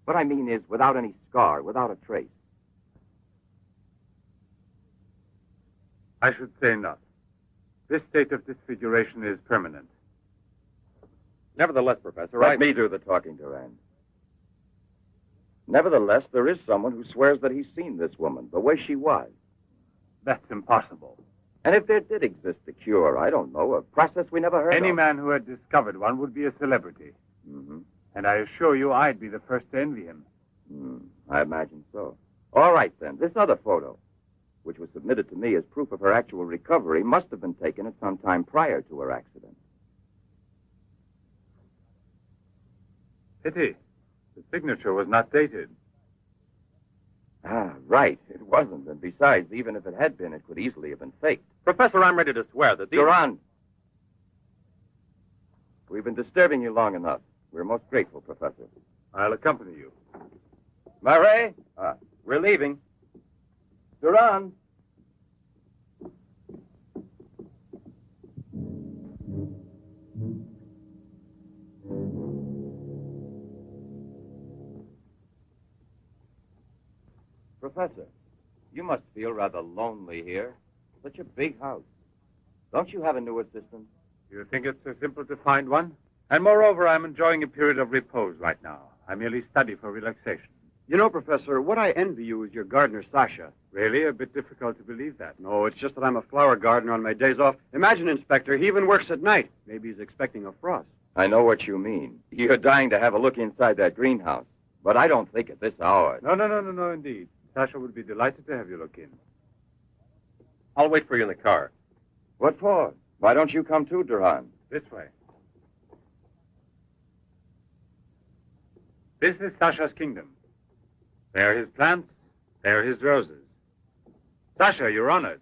What I mean is without any scar, without a trace. I should say not. This state of disfiguration is permanent. Nevertheless, Professor, Let me do the talking, Durand. Nevertheless, there is someone who swears that he's seen this woman, the way she was. That's impossible. And if there did exist a cure, I don't know, a process we never heard of. Any man who had discovered one would be a celebrity. Mm-hmm. And I assure you I'd be the first to envy him. I imagine so. All right, then. This other photo, which was submitted to me as proof of her actual recovery, must have been taken at some time prior to her accident. Pity. The signature was not dated. Ah, right. It wasn't. And besides, even if it had been, it could easily have been faked. Professor, I'm ready to swear that these... Durand! We've been disturbing you long enough. We're most grateful, Professor. I'll accompany you. Murray? We're leaving. Durand! Professor, you must feel rather lonely here. Such a big house. Don't you have a new assistant? You think it's so simple to find one? And moreover, I'm enjoying a period of repose right now. I merely study for relaxation. You know, Professor, what I envy you is your gardener, Sasha. Really? A bit difficult to believe that. No, it's just that I'm a flower gardener on my days off. Imagine, Inspector, he even works at night. Maybe he's expecting a frost. I know what you mean. You're dying to have a look inside that greenhouse. But I don't think at this hour. No, indeed. Sasha would be delighted to have you look in. I'll wait for you in the car. What for? Why don't you come too, Durand? This way. This is Sasha's kingdom. There are his plants. There are his roses. Sasha, you're honored.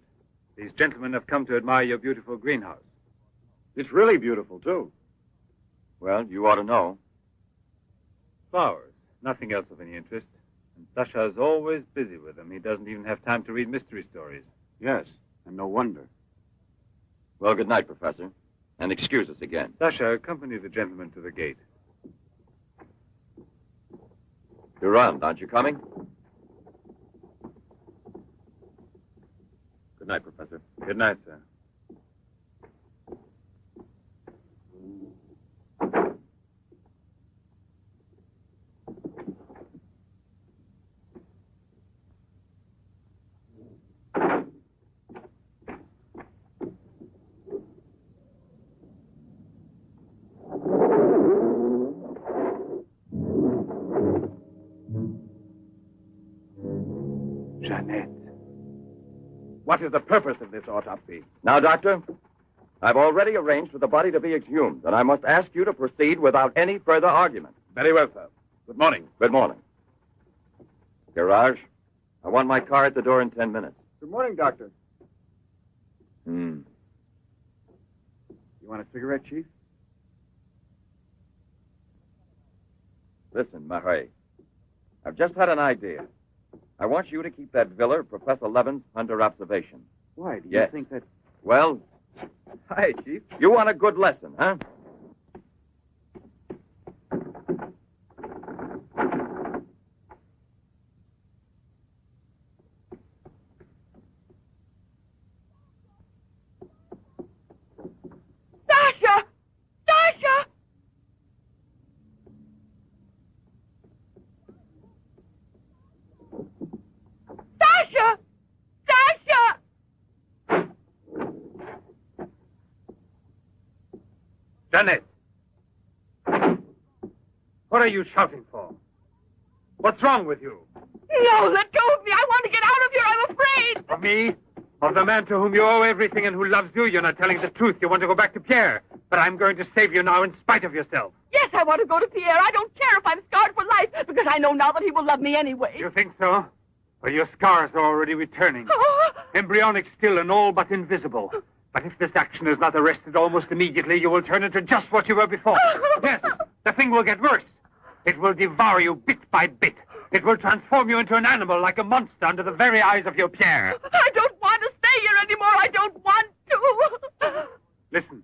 These gentlemen have come to admire your beautiful greenhouse. It's really beautiful, too. Well, you ought to know. Flowers. Nothing else of any interest. And Sasha is always busy with them. He doesn't even have time to read mystery stories. Yes, and no wonder. Well, good night, Professor. And excuse us again. Sasha, accompany the gentleman to the gate. Durand, aren't you coming? Good night, Professor. Good night, sir. What is the purpose of this autopsy? Now, Doctor, I've already arranged for the body to be exhumed, and I must ask you to proceed without any further argument. Very well, sir. Good morning. Good morning. Garage, I want my car at the door in 10 minutes. Good morning, Doctor. Hmm. You want a cigarette, Chief? Listen, Marais, I've just had an idea. I want you to keep that villa of Professor Levin's under observation. Why? Do you Yes. think that... Well, Hi, Chief. you want a good lesson, huh? Sasha! Sasha! Sasha! Sasha! Janet! What are you shouting for? What's wrong with you? No, let go of me. I want to get out of here. I'm afraid. Of me? Of the man to whom you owe everything and who loves you? You're not telling the truth. You want to go back to Pierre. But I'm going to save you now in spite of yourself. Yes, I want to go to Pierre. I don't care if I'm scarred for life, because I know now that he will love me anyway. You think so? Well, your scars are already returning. Embryonic still and all but invisible. But if this action is not arrested almost immediately, you will turn into just what you were before. Yes, the thing will get worse. It will devour you bit by bit. It will transform you into an animal, like a monster, under the very eyes of your Pierre. I don't want to stay here anymore. I don't want to. Listen.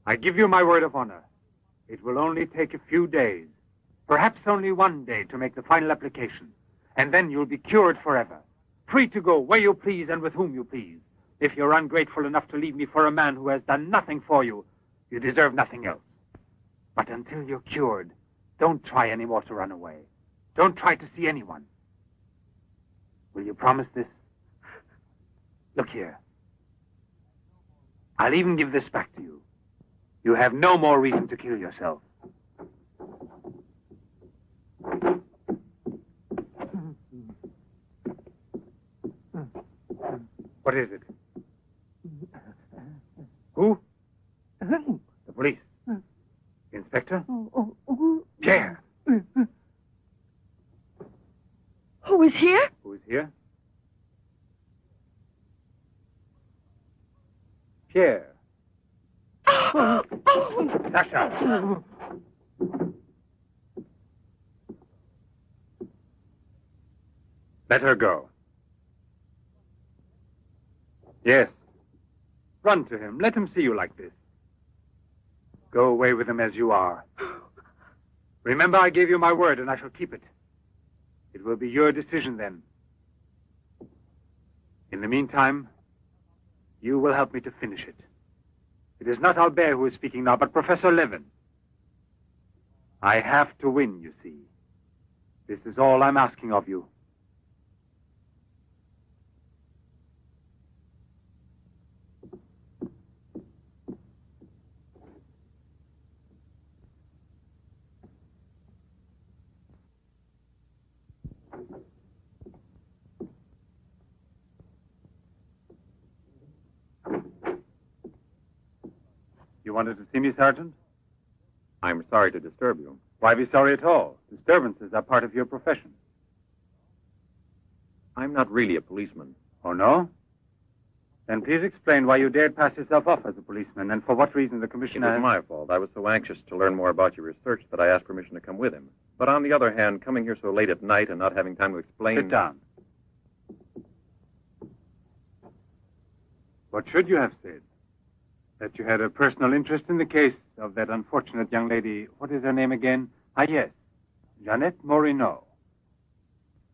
I give you my word of honor. It will only take a few days, perhaps only one day, to make the final application. And then you'll be cured forever, free to go where you please and with whom you please. If you're ungrateful enough to leave me for a man who has done nothing for you, you deserve nothing else. But until you're cured, don't try any more to run away. Don't try to see anyone. Will you promise this? Look here. I'll even give this back to you. You have no more reason to kill yourself. What is it? Who? The police. Inspector? Pierre. Who is here? Who is here? Pierre. Sasha. Let her go. Yes. Run to him. Let him see you like this. Go away with him as you are. Remember, I gave you my word, and I shall keep it. It will be your decision then. In the meantime, you will help me to finish it. It is not Albert who is speaking now, but Professor Levin. I have to win, you see. This is all I'm asking of you. You wanted to see me, Sergeant? I'm sorry to disturb you. Why be sorry at all? Disturbances are part of your profession. I'm not really a policeman. Oh, no? Then please explain why you dared pass yourself off as a policeman, and for what reason the It commissioner... was my fault. I was so anxious to learn more about your research that I asked permission to come with him. But on the other hand, coming here so late at night and not having time to explain... Sit down. What should you have said? That you had a personal interest in the case of that unfortunate young lady. What is her name again? Ah, yes. Jeanette Morino.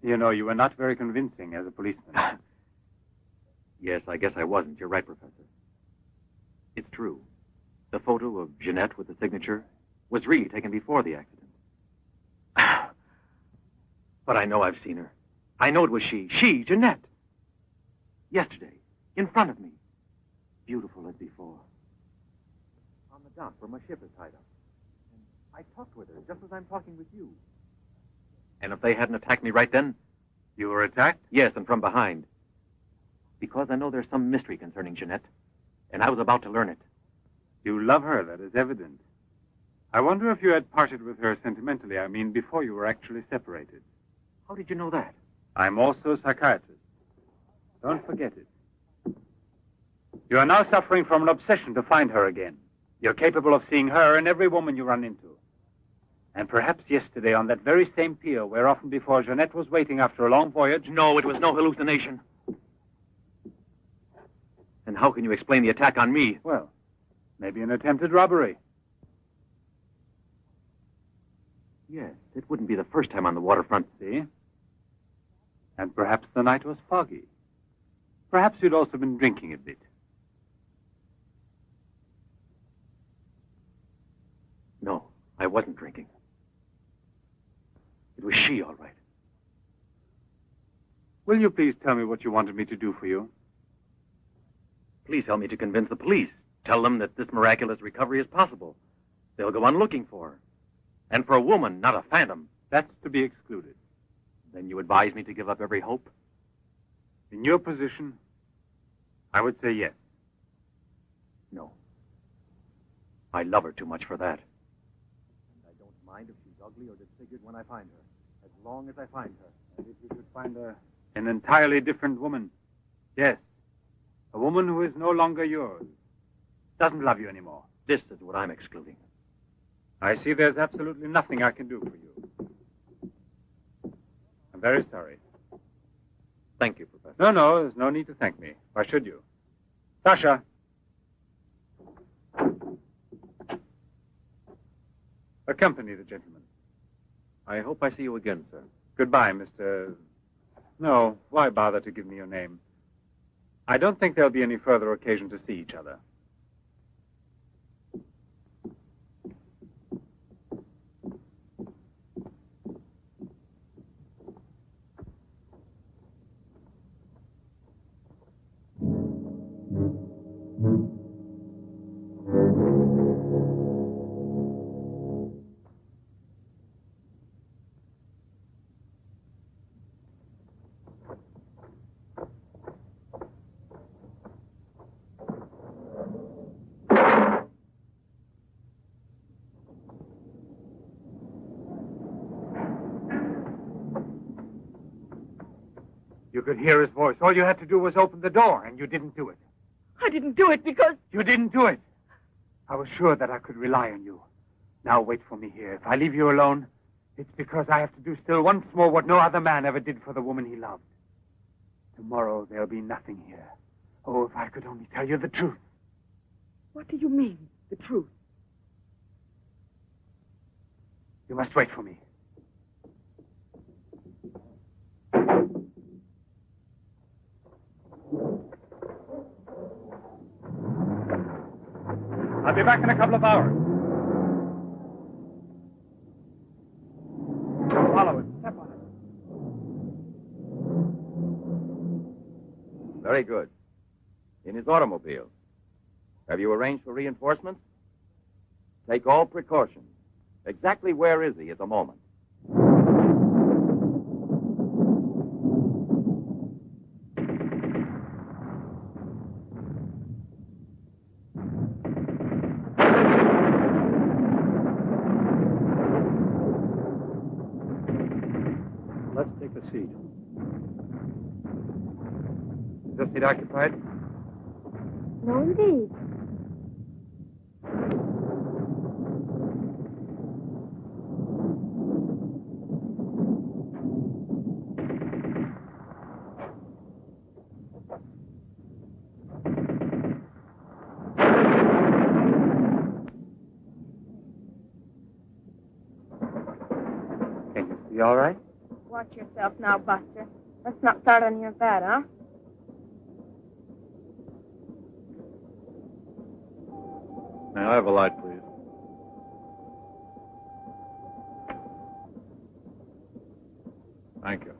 You know, you were not very convincing as a policeman. Yes, I guess I wasn't. You're right, Professor. It's true. The photo of Jeanette with the signature was really taken before the accident. But I know I've seen her. I know it was she, Jeanette. Yesterday, in front of me. Beautiful as before. On the dock where my ship is tied up. And I talked with her just as I'm talking with you. And if they hadn't attacked me right then? You were attacked? Yes, and from behind. Because I know there's some mystery concerning Jeanette, and I was about to learn it. You love her, that is evident. I wonder if you had parted with her sentimentally, I mean, before you were actually separated. How did you know that? I'm also a psychiatrist. Don't forget it. You are now suffering from an obsession to find her again. You're capable of seeing her and every woman you run into. And perhaps yesterday on that very same pier where often before Jeanette was waiting after a long voyage... No, it was no hallucination. And how can you explain the attack on me? Well, maybe an attempted robbery. Yes, it wouldn't be the first time on the waterfront. See? And perhaps the night was foggy. Perhaps you'd also been drinking a bit. No, I wasn't drinking. It was she, all right. Will you please tell me what you wanted me to do for you? Please help me to convince the police. Tell them that this miraculous recovery is possible. They'll go on looking for her. And for a woman, not a phantom. That's to be excluded. Then you advise me to give up every hope? In your position, I would say yes. No. I love her too much for that. And I don't mind if she's ugly or disfigured when I find her, as long as I find her. And if you could find an entirely different woman? Yes. A woman who is no longer yours. Doesn't love you anymore. This is what I'm excluding. I see there's absolutely nothing I can do for you. I'm very sorry. Thank you, Professor. No, there's no need to thank me. Why should you? Sasha. Accompany the gentleman. I hope I see you again, sir. Goodbye, Mr... No, why bother to give me your name? I don't think there'll be any further occasion to see each other. You could hear his voice. All you had to do was open the door, and you didn't do it. I didn't do it because... You didn't do it. I was sure that I could rely on you. Now wait for me here. If I leave you alone, it's because I have to do still once more what no other man ever did for the woman he loved. Tomorrow there'll be nothing here. Oh, if I could only tell you the truth. What do you mean, the truth? You must wait for me. I'll be back in a couple of hours. Follow it. Step on it. Very good. In his automobile. Have you arranged for reinforcements? Take all precautions. Exactly where is he at the moment? Let's take a seat. Is this seat occupied? No, indeed. Can you see all right? Watch yourself now, Buster. Let's not start on your bed, huh? May I have a light, please? Thank you.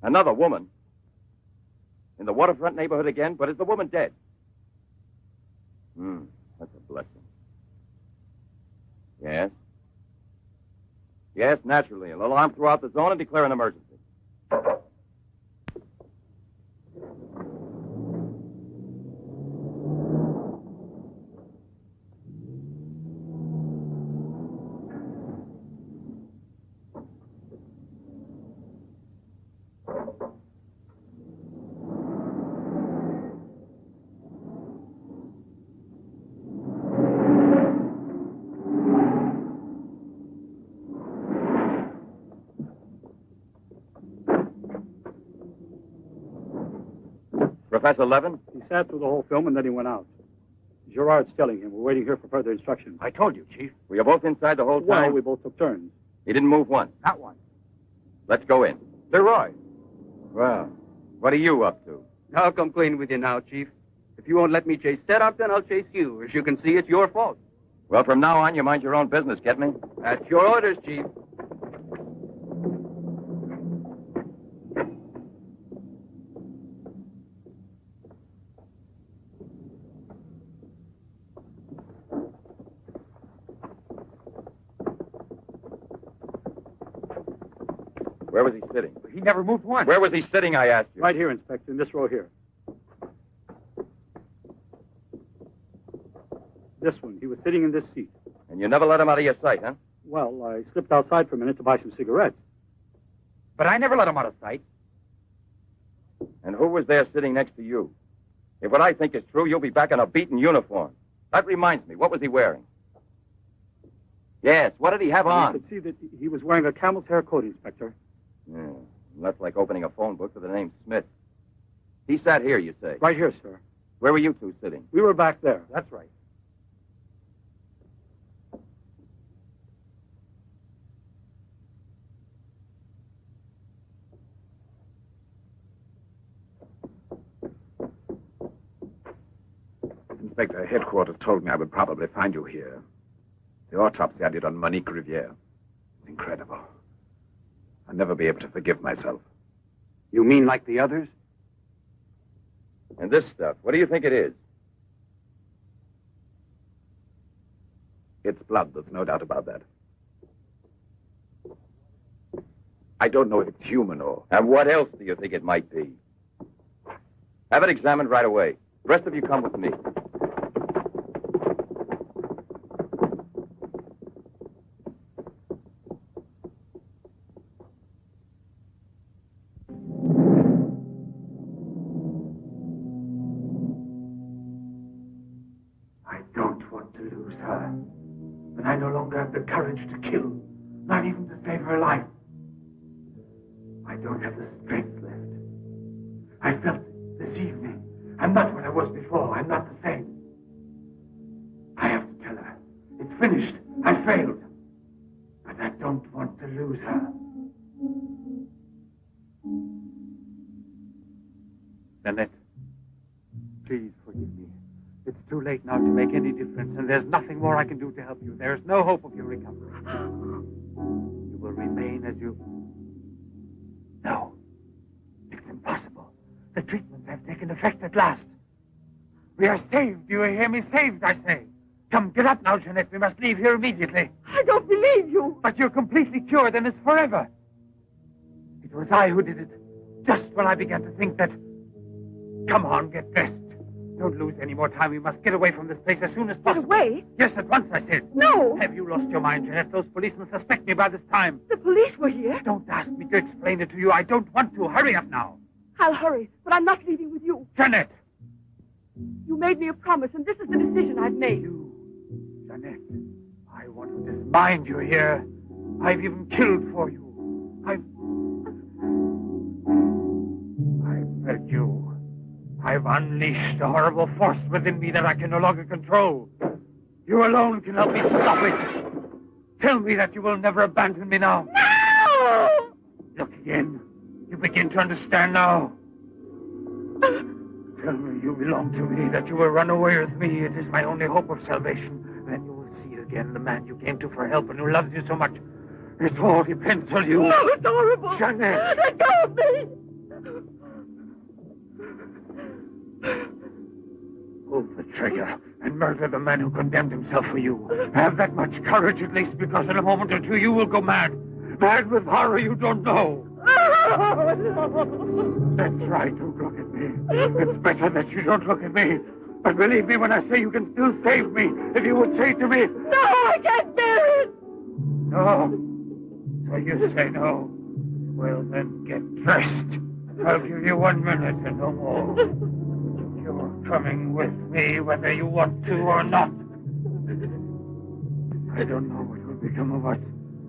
Another woman? In the waterfront neighborhood again? But is the woman dead? That's a blessing. Yes? Yes, naturally. An alarm throughout the zone and declare an emergency. Professor Levin? He sat through the whole film and then he went out. Gerard's telling him. We're waiting here for further instructions. I told you, Chief. Were you both inside the whole time? Well, we both took turns. He didn't move once. Not one. Let's go in. Leroy. Well, what are you up to? I'll come clean with you now, Chief. If you won't let me chase Setup, then I'll chase you. As you can see, it's your fault. Well, from now on, you mind your own business, get me? That's your orders, Chief. Where was he sitting? He never moved once. Where was he sitting, I asked you? Right here, Inspector, in this row here. This one. He was sitting in this seat. And you never let him out of your sight, huh? Well, I slipped outside for a minute to buy some cigarettes. But I never let him out of sight. And who was there sitting next to you? If what I think is true, you'll be back in a beaten uniform. That reminds me, what was he wearing? Yes, what did he have on? You could see that he was wearing a camel's hair coat, Inspector. Yeah, that's like opening a phone book with the name Smith. He sat here, you say? Right here, sir. Where were you two sitting? We were back there. That's right. Inspector, headquarters told me I would probably find you here. The autopsy I did on Monique Riviere. It's incredible. I'll never be able to forgive myself. You mean like the others? And this stuff, what do you think it is? It's blood, there's no doubt about that. I don't know if it's human or... And what else do you think it might be? Have it examined right away. The rest of you come with me. I don't want to lose her. But I no longer have the courage to kill, not even to save her life. I don't have the strength left. I felt it this evening. I'm not what I was before. I'm not the same. I have to tell her. It's finished. I failed. But I don't want to lose her. Nanette, please forgive me. It's too late now to make any difference, and there's nothing more I can do to help you. There's no hope of your recovery. You will remain as you... No. It's impossible. The treatments have taken effect at last. We are saved. Do you hear me? Saved, I say. Come, get up now, Jeanette. We must leave here immediately. I don't believe you. But you're completely cured, and it's forever. It was I who did it. Just when I began to think that... Come on, get dressed. Don't lose any more time. We must get away from this place as soon as possible. Get away? Yes, at once, I said. No. Have you lost your mind, Jeanette? Those policemen suspect me by this time. The police were here? Don't ask me to explain it to you. I don't want to. Hurry up now. I'll hurry, but I'm not leaving with you. Jeanette! You made me a promise, and this is the decision I've made. Jeanette, I want to dismind you here. I've even killed for you. I've fed you. I've unleashed a horrible force within me that I can no longer control. You alone can help me stop it. Tell me that you will never abandon me now. No! Look again. You begin to understand now. Tell me you belong to me, that you will run away with me. It is my only hope of salvation. Then you will see again the man you came to for help and who loves you so much. It all depends on you. No, it's horrible. Jeanette. Let go of me. Pull the trigger and murder the man who condemned himself for you. Have that much courage at least, because in a moment or two you will go mad. Mad with horror you don't know. That's right, don't look at me. It's better that you don't look at me. But believe me when I say you can still save me. If you would say to me... No, I can't bear it. No. So you say no. Well, then get dressed. I'll give you 1 minute and no more. You're coming with me whether you want to or not. I don't know what will become of us.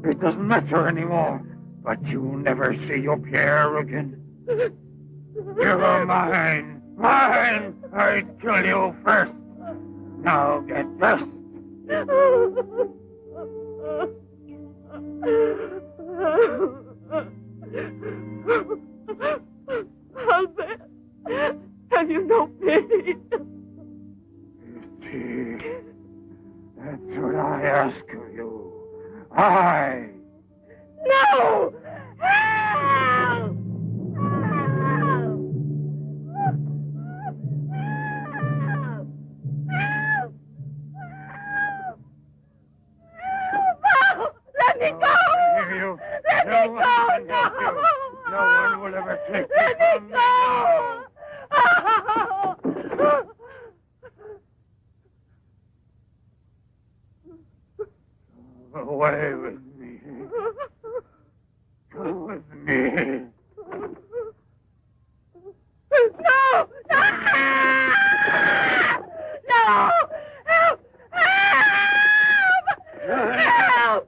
It doesn't matter anymore. But you'll never see your Pierre again. You're mine. Mine! I'd kill you first. Now get dressed. Albert, have you no pity? Pity? That's what I ask of you. I... No! Help! Let me go! Let me go! No! No one will ever take Let me go! Away with me. Go with me. No! No! No! Help! Help! Help!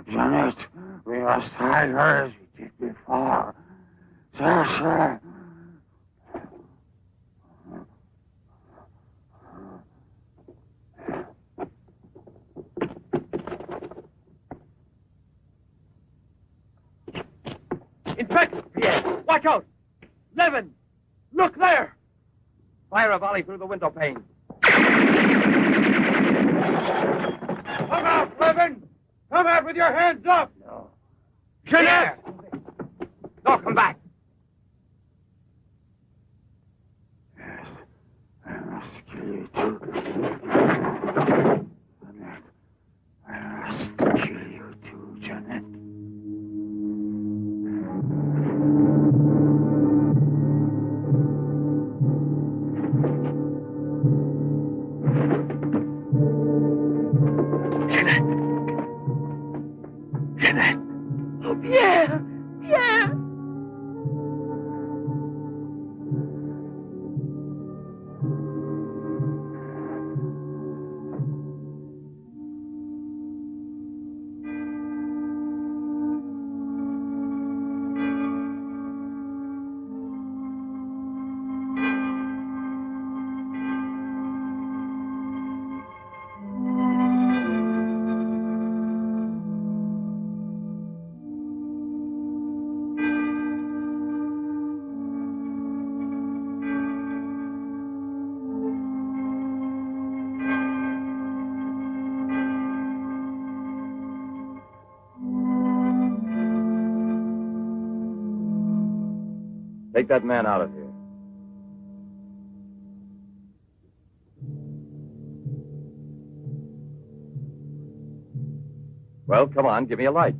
Jeanette, we must hide her as we did before. Sasha! Inspector! Pierre, watch out! Levin! Look there! Fire a volley through the window pane. Come out, Levin! Come out with your hands up! No. Jeanette! No, come back. Yes, I must kill you too. Jeanette, I Take that man out of here. Well, come on, give me a light.